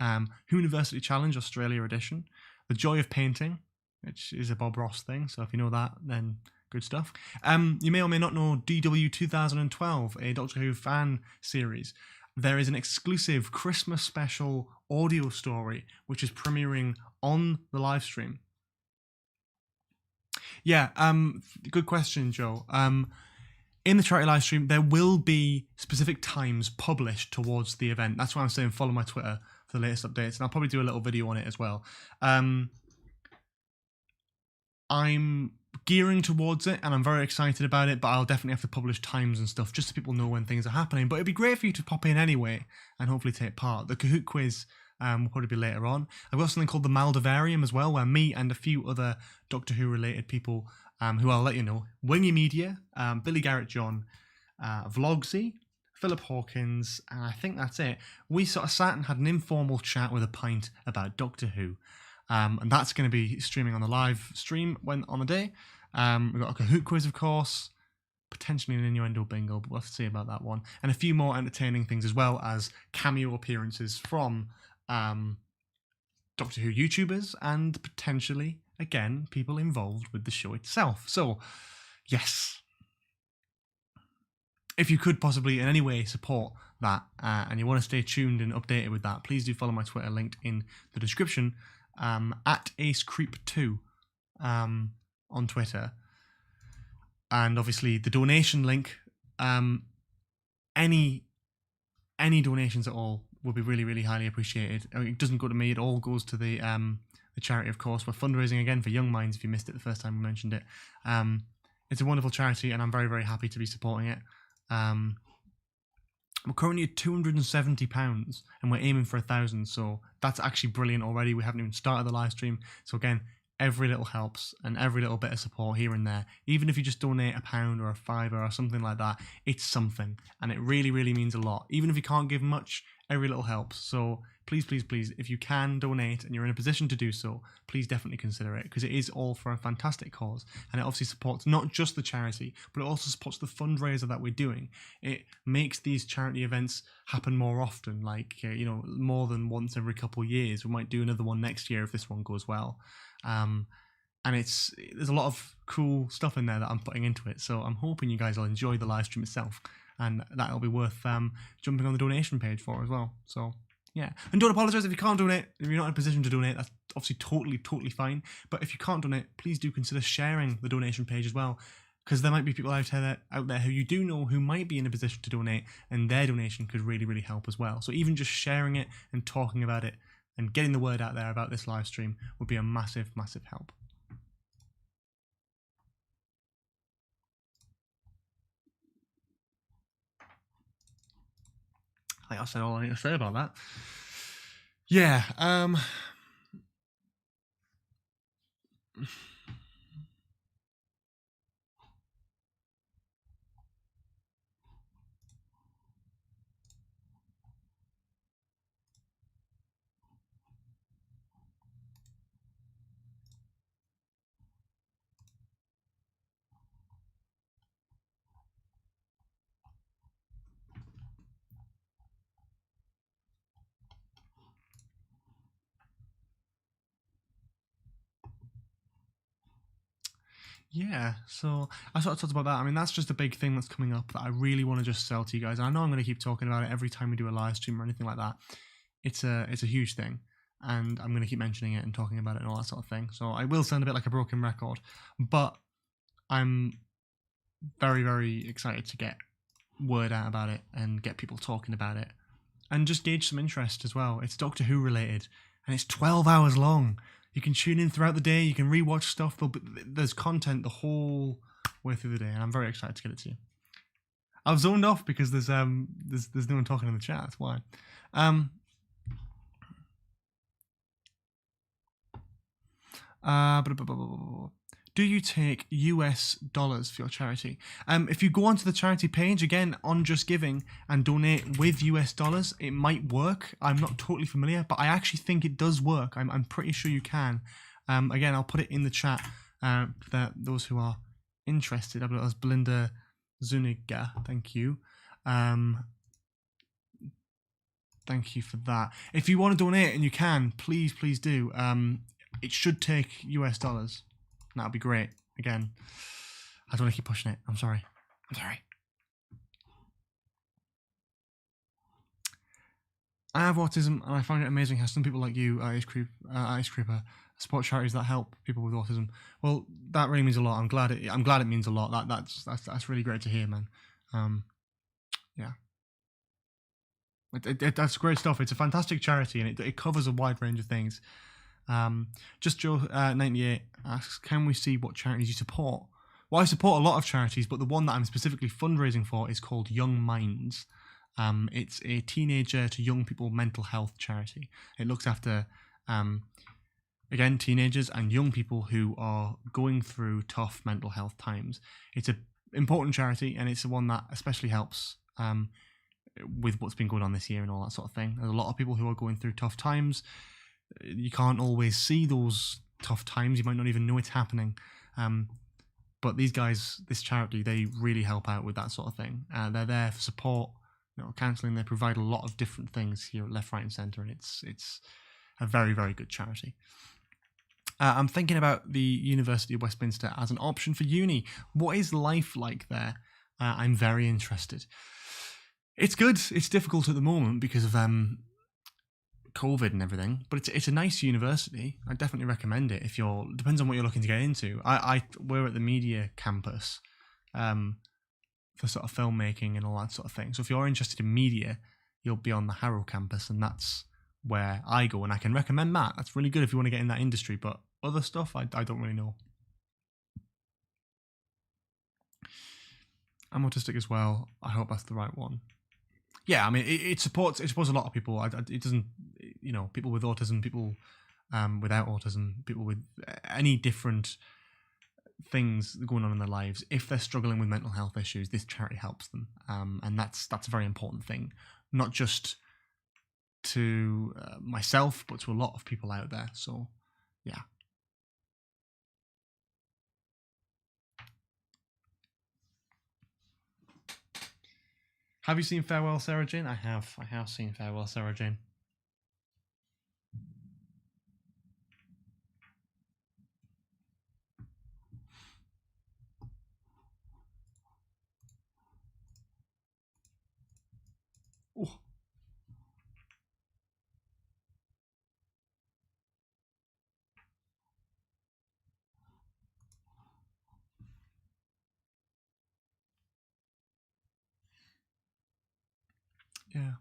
Who University Challenge Australia edition, The Joy of Painting, which is a Bob Ross thing, so if you know that, then good stuff. You may or may not know DW 2012, a Doctor Who fan series. There is an exclusive Christmas special audio story, which is premiering on the live stream. Yeah, good question, Joe. In the charity live stream, there will be specific times published towards the event. That's why I'm saying follow my Twitter for the latest updates, and I'll probably do a little video on it as well. I'm gearing towards it, and I'm very excited about it, but I'll definitely have to publish times and stuff just so people know when things are happening. But it'd be great for you to pop in anyway and hopefully take part. The Kahoot quiz will probably be later on. I've got something called the Maldivarium as well, where me and a few other Doctor Who related people, who I'll let you know, Wingy Media, Billy Garrett John, Vlogsy, Philip Hawkins, and I think that's it. We sort of sat and had an informal chat with a pint about Doctor Who. And that's going to be streaming on the live stream on the day. We've got a Kahoot quiz, of course, potentially an innuendo bingo, but we'll have to see about that one. And a few more entertaining things, as well as cameo appearances from Doctor Who YouTubers and potentially, again, people involved with the show itself. So, yes. If you could possibly in any way support that and you want to stay tuned and updated with that, please do follow my Twitter linked in the description. At AceCreep2 on Twitter, and obviously the donation link. Any donations at all would be really, really highly appreciated. I mean, it doesn't go to me; it all goes to the charity, of course. We're fundraising again for Young Minds. If you missed it the first time we mentioned it, it's a wonderful charity, and I'm very, very happy to be supporting it. We're currently at £270 and we're aiming for 1,000, so that's actually brilliant already. We haven't even started the live stream, so again, every little helps, and every little bit of support here and there, even if you just donate £1 or £5 or something like that, it's something, and it really, really means a lot. Even if you can't give much, every little helps. So please, please, please, if you can donate and you're in a position to do so, please definitely consider it, because it is all for a fantastic cause, and it obviously supports not just the charity, but it also supports the fundraiser that we're doing. It makes these charity events happen more often, like more than once every couple of years. We might do another one next year if this one goes well. And there's a lot of cool stuff in there that I'm putting into it, so I'm hoping you guys will enjoy the live stream itself, and that'll be worth jumping on the donation page for as well. So yeah, and don't apologise if you can't donate. If you're not in a position to donate, that's obviously totally fine. But if you can't donate, please do consider sharing the donation page as well, because there might be people out there who you do know who might be in a position to donate, and their donation could really, really help as well. So even just sharing it and talking about it and getting the word out there about this live stream would be a massive, massive help. I think I said all I need to say about that. Yeah. Yeah, so I sort of talked about that. I mean, that's just a big thing that's coming up that I really want to just sell to you guys. And I know I'm going to keep talking about it every time we do a live stream or anything like that. It's a huge thing, and I'm going to keep mentioning it and talking about it and all that sort of thing. So I will sound a bit like a broken record, but I'm very, very excited to get word out about it and get people talking about it and just gauge some interest as well. It's Doctor Who related, and it's 12 hours long. You can tune in throughout the day. You can rewatch stuff. There's content the whole way through the day, and I'm very excited to get it to you. I've zoned off because there's no one talking in the chat. That's why. Do you take US dollars for your charity? If you go onto the charity page, again, on Just Giving, and donate with US dollars, it might work. I'm not totally familiar, but I actually think it does work. I'm pretty sure you can. Again, I'll put it in the chat for those who are interested. I believe it was Belinda Zuniga. Thank you. Thank you for that. If you want to donate and you can, please do. It should take US dollars. That'd be great. Again, I don't want to keep pushing it. I'm sorry. I have autism, and I find it amazing how some people like you, Ice Creeper, support charities that help people with autism. Well, that really means a lot. I'm glad it means a lot. That's really great to hear, man. Yeah. That's great stuff. It's a fantastic charity, and it covers a wide range of things. Just Joe 98 asks, can we see what charities you support? Well, I support a lot of charities, but the one that I'm specifically fundraising for is called Young Minds. It's a teenager to young people mental health charity. It looks after, again, teenagers and young people who are going through tough mental health times. It's an important charity, and it's the one that especially helps with what's been going on this year and all that sort of thing. There's a lot of people who are going through tough times. You can't always see those tough times. You might not even know it's happening. But these guys, this charity, they really help out with that sort of thing. They're there for support, counselling. They provide a lot of different things here at Left, Right and Centre, and it's a very, very good charity. I'm thinking about the University of Westminster as an option for uni. What is life like there? I'm very interested. It's good. It's difficult at the moment because of COVID and everything, but it's a nice university. I definitely recommend it if depends on what you're looking to get into. We're at the media campus for sort of filmmaking and all that sort of thing. So if you're interested in media, you'll be on the Harrow campus, and that's where I go, and I can recommend that. That's really good if you want to get in that industry, but other stuff, I don't really know. I'm autistic as well. I hope that's the right one. Yeah, I mean, it supports a lot of people. It doesn't, people with autism, people without autism, people with any different things going on in their lives. If they're struggling with mental health issues, this charity helps them, and that's a very important thing, not just to myself, but to a lot of people out there. So, yeah. Have you seen Farewell, Sarah Jane? I have seen Farewell, Sarah Jane. Oh. Yeah.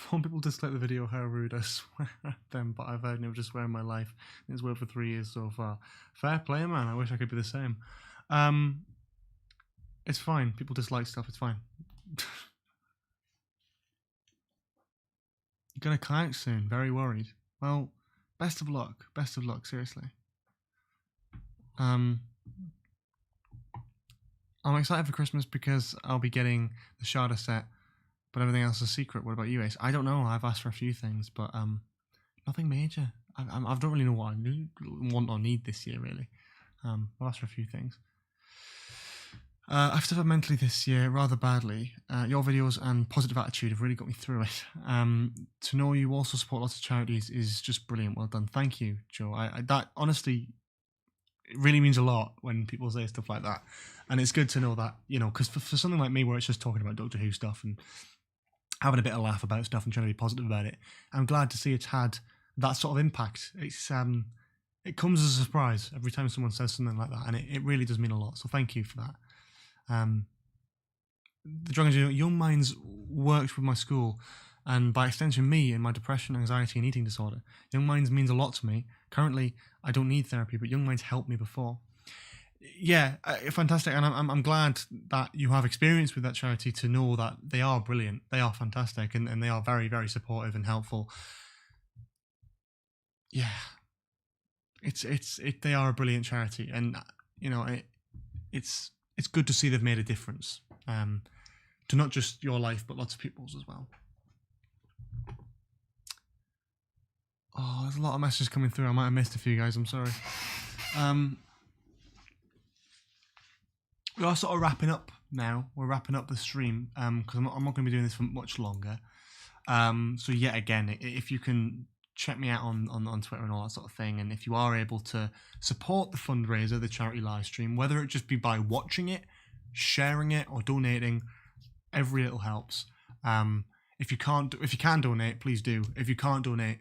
Some people dislike the video, how rude, I swear at them, but I've had no just swear in my life. It's worked for 3 years so far. Fair play, man. I wish I could be the same. It's fine. People dislike stuff. It's fine. You're going to kayak soon. Very worried. Well, best of luck. Best of luck, seriously. I'm excited for Christmas because I'll be getting the Sharda set, but everything else is a secret. What about you, Ace? I don't know. I've asked for a few things, but nothing major. I don't really know what I want or need this year, really. I've asked for a few things. I've suffered mentally this year rather badly. Your videos and positive attitude have really got me through it. To know you also support lots of charities is just brilliant. Well done. Thank you, Joe. That honestly, it really means a lot when people say stuff like that. And it's good to know that, because for something like me where it's just talking about Doctor Who stuff and having a bit of laugh about stuff and trying to be positive about it, I'm glad to see it's had that sort of impact. It comes as a surprise every time someone says something like that, and it really does mean a lot. So thank you for that. The Dragons Young Minds works with my school, and by extension me in my depression, anxiety and eating disorder. Young Minds means a lot to me. Currently, I don't need therapy, but Young Minds helped me before. Yeah, fantastic, and I'm glad that you have experience with that charity to know that they are brilliant, they are fantastic, and they are very, very supportive and helpful. Yeah. they are a brilliant charity, and it's good to see they've made a difference to not just your life but lots of people's as well. Oh, there's a lot of messages coming through. I might have missed a few, guys. I'm sorry. We are sort of wrapping up now. We're wrapping up the stream because I'm not going to be doing this for much longer. So yet again, if you can check me out on Twitter and all that sort of thing, and if you are able to support the fundraiser, the charity live stream, whether it just be by watching it, sharing it, or donating, every little helps. If you can donate, please do. If you can't donate,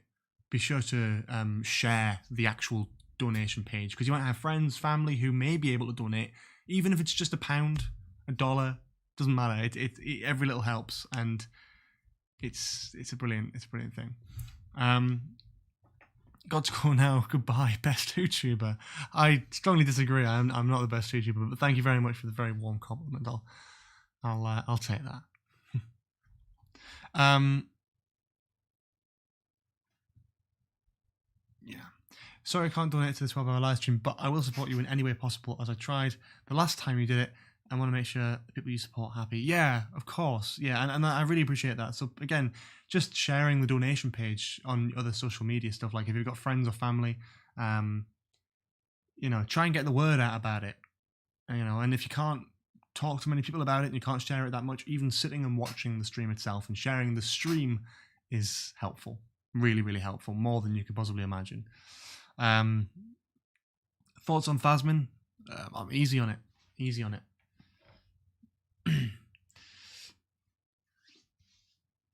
be sure to share the actual donation page, because you might have friends, family who may be able to donate, even if it's just £1, $1, doesn't matter. It every little helps, and it's a brilliant thing. God's Call now. Goodbye, best YouTuber. I strongly disagree. I'm not the best YouTuber, but thank you very much for the very warm compliment. I'll take that. Yeah. Sorry I can't donate to the 12-hour live stream, but I will support you in any way possible, as I tried the last time you did it. I want to make sure the people you support are happy. Yeah, of course. Yeah, and I really appreciate that. So again, just sharing the donation page on other social media stuff, like if you've got friends or family, try and get the word out about it. And if you can't talk to many people about it and you can't share it that much, even sitting and watching the stream itself and sharing the stream is helpful. Really, really helpful. More than you could possibly imagine. Thoughts on Phasmin? I'm easy on it. Easy on it.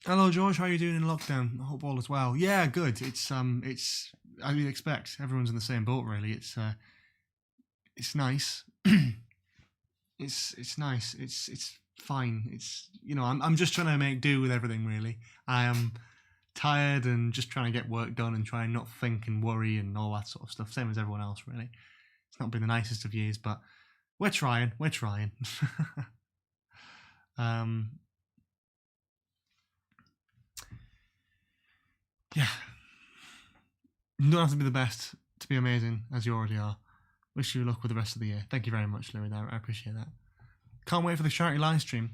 Hello, George. How are you doing in lockdown? I hope all is well. Yeah, good. It's as you'd expect. Everyone's in the same boat, really. It's nice. It's nice. It's fine. It's I'm just trying to make do with everything, really. I am tired and just trying to get work done and try and not think and worry and all that sort of stuff. Same as everyone else, really. It's not been the nicest of years, but we're trying. We're trying. Yeah. You don't have to be the best to be amazing, as you already are. Wish you luck with the rest of the year. Thank you very much, Louis. I appreciate that. Can't wait for the charity live stream.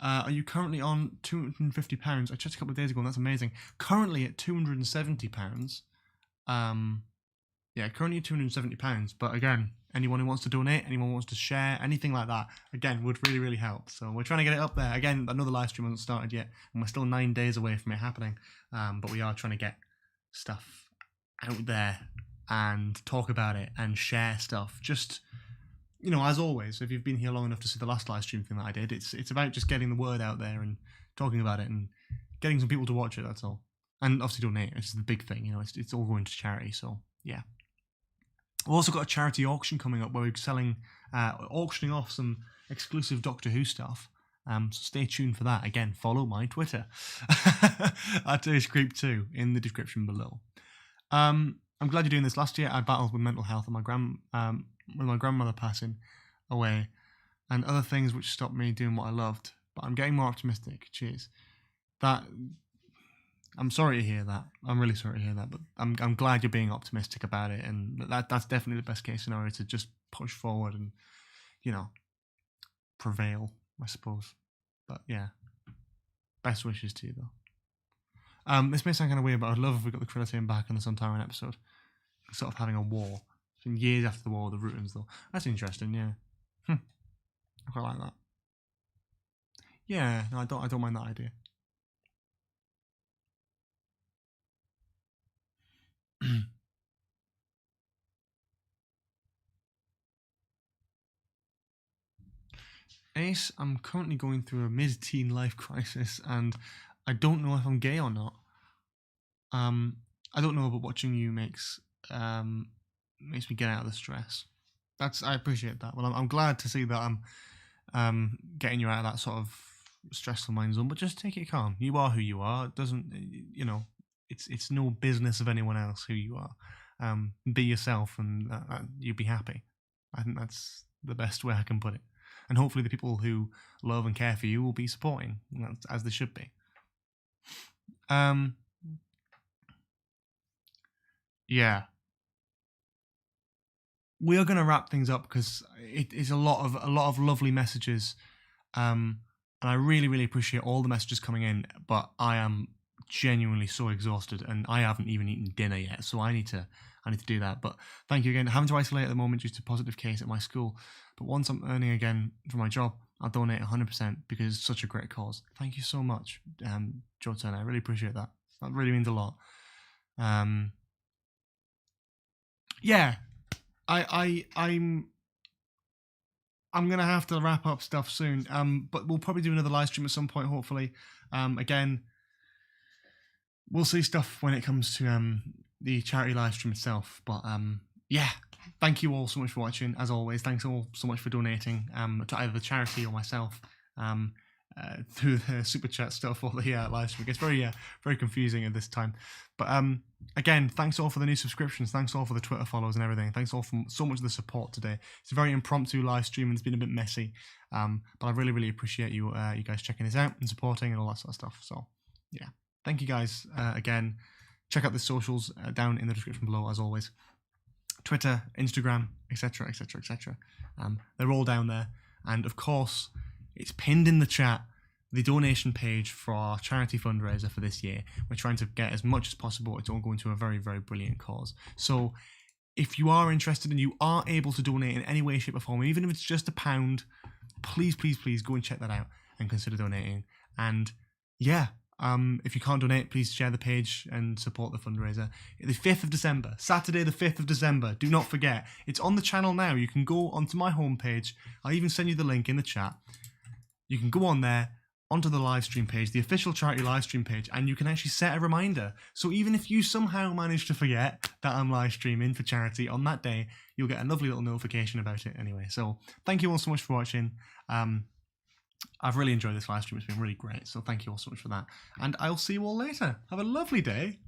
Are you currently on £250? I checked a couple of days ago, and that's amazing. Currently at £270. Yeah, currently at £270. But again, anyone who wants to donate, anyone who wants to share, anything like that, again, would really, really help. So we're trying to get it up there. Again, another live stream hasn't started yet, and we're still 9 days away from it happening. But we are trying to get stuff out there and talk about it and share stuff. Just, as always, if you've been here long enough to see the last live stream thing that I did, it's about just getting the word out there and talking about it and getting some people to watch it, that's all. And obviously donate, it's the big thing, it's all going to charity, so yeah. We've also got a charity auction coming up where we're auctioning off some exclusive Doctor Who stuff. So stay tuned for that. Again, follow my Twitter at Creep2 in the description below. I'm glad you're doing this. Last year I battled with mental health and with my grandmother passing away and other things which stopped me doing what I loved. But I'm getting more optimistic. Cheers. I'm sorry to hear that. I'm really sorry to hear that. But I'm glad you're being optimistic about it, and that's definitely the best case scenario, to just push forward and prevail, I suppose. But yeah, best wishes to you though. This may sound kind of weird, but I'd love if we got the Krilla team back on the Sontar-Ha episode. Sort of having a war. It's been years after the war with the Rutans though. That's interesting, yeah. I quite like that. Yeah, no, I don't mind that idea. Ace, I'm currently going through a mid-teen life crisis, and I don't know if I'm gay or not. I don't know, but watching you makes me get out of the stress. I appreciate that. Well, I'm glad to see that I'm getting you out of that sort of stressful mind zone. But just take it calm. You are who you are. It doesn't, it's no business of anyone else who you are. Be yourself, and you'll be happy. I think that's the best way I can put it. And hopefully the people who love and care for you will be supporting, as they should be. Yeah. we are going to wrap things up because it is a lot of lovely messages, and I really, really appreciate all the messages coming in. But I am genuinely so exhausted, and I haven't even eaten dinner yet, so I need to do that. But thank you again. Having to isolate at the moment due to positive case at my school, but once I'm earning again for my job, I'll donate 100% because it's such a great cause. Thank you so much, Joe Turner. I really appreciate that. That really means a lot. Yeah, I'm gonna have to wrap up stuff soon. But we'll probably do another live stream at some point, hopefully. Again, we'll see stuff when it comes to the charity live stream itself. But yeah, thank you all so much for watching. As always, thanks all so much for donating to either the charity or myself through the super chat stuff or the live stream. It gets very confusing at this time. But again, thanks all for the new subscriptions. Thanks all for the Twitter follows and everything. Thanks all for so much of the support today. It's a very impromptu live stream and it's been a bit messy. But I really, really appreciate you guys checking this out and supporting and all that sort of stuff. So yeah, thank you guys again. Check out the socials down in the description below as always. Twitter, Instagram, etc., etc., etc. They're all down there. And of course, it's pinned in the chat, the donation page for our charity fundraiser for this year. We're trying to get as much as possible. It's all going to a very, very brilliant cause. So if you are interested and you are able to donate in any way, shape or form, even if it's just £1, please, please, please go and check that out and consider donating. And yeah, if you can't donate, please share the page and support the fundraiser. The 5th of December, Saturday the 5th of December, do not forget. It's on the channel now. You can go onto my homepage. I'll even send you the link in the chat. You can go on there, onto the live stream page, the official charity live stream page, and you can actually set a reminder. So even if you somehow manage to forget that I'm live streaming for charity on that day, you'll get a lovely little notification about it anyway. So thank you all so much for watching. I've really enjoyed this live stream. It's been really great. So thank you all so much for that. And I'll see you all later. Have a lovely day.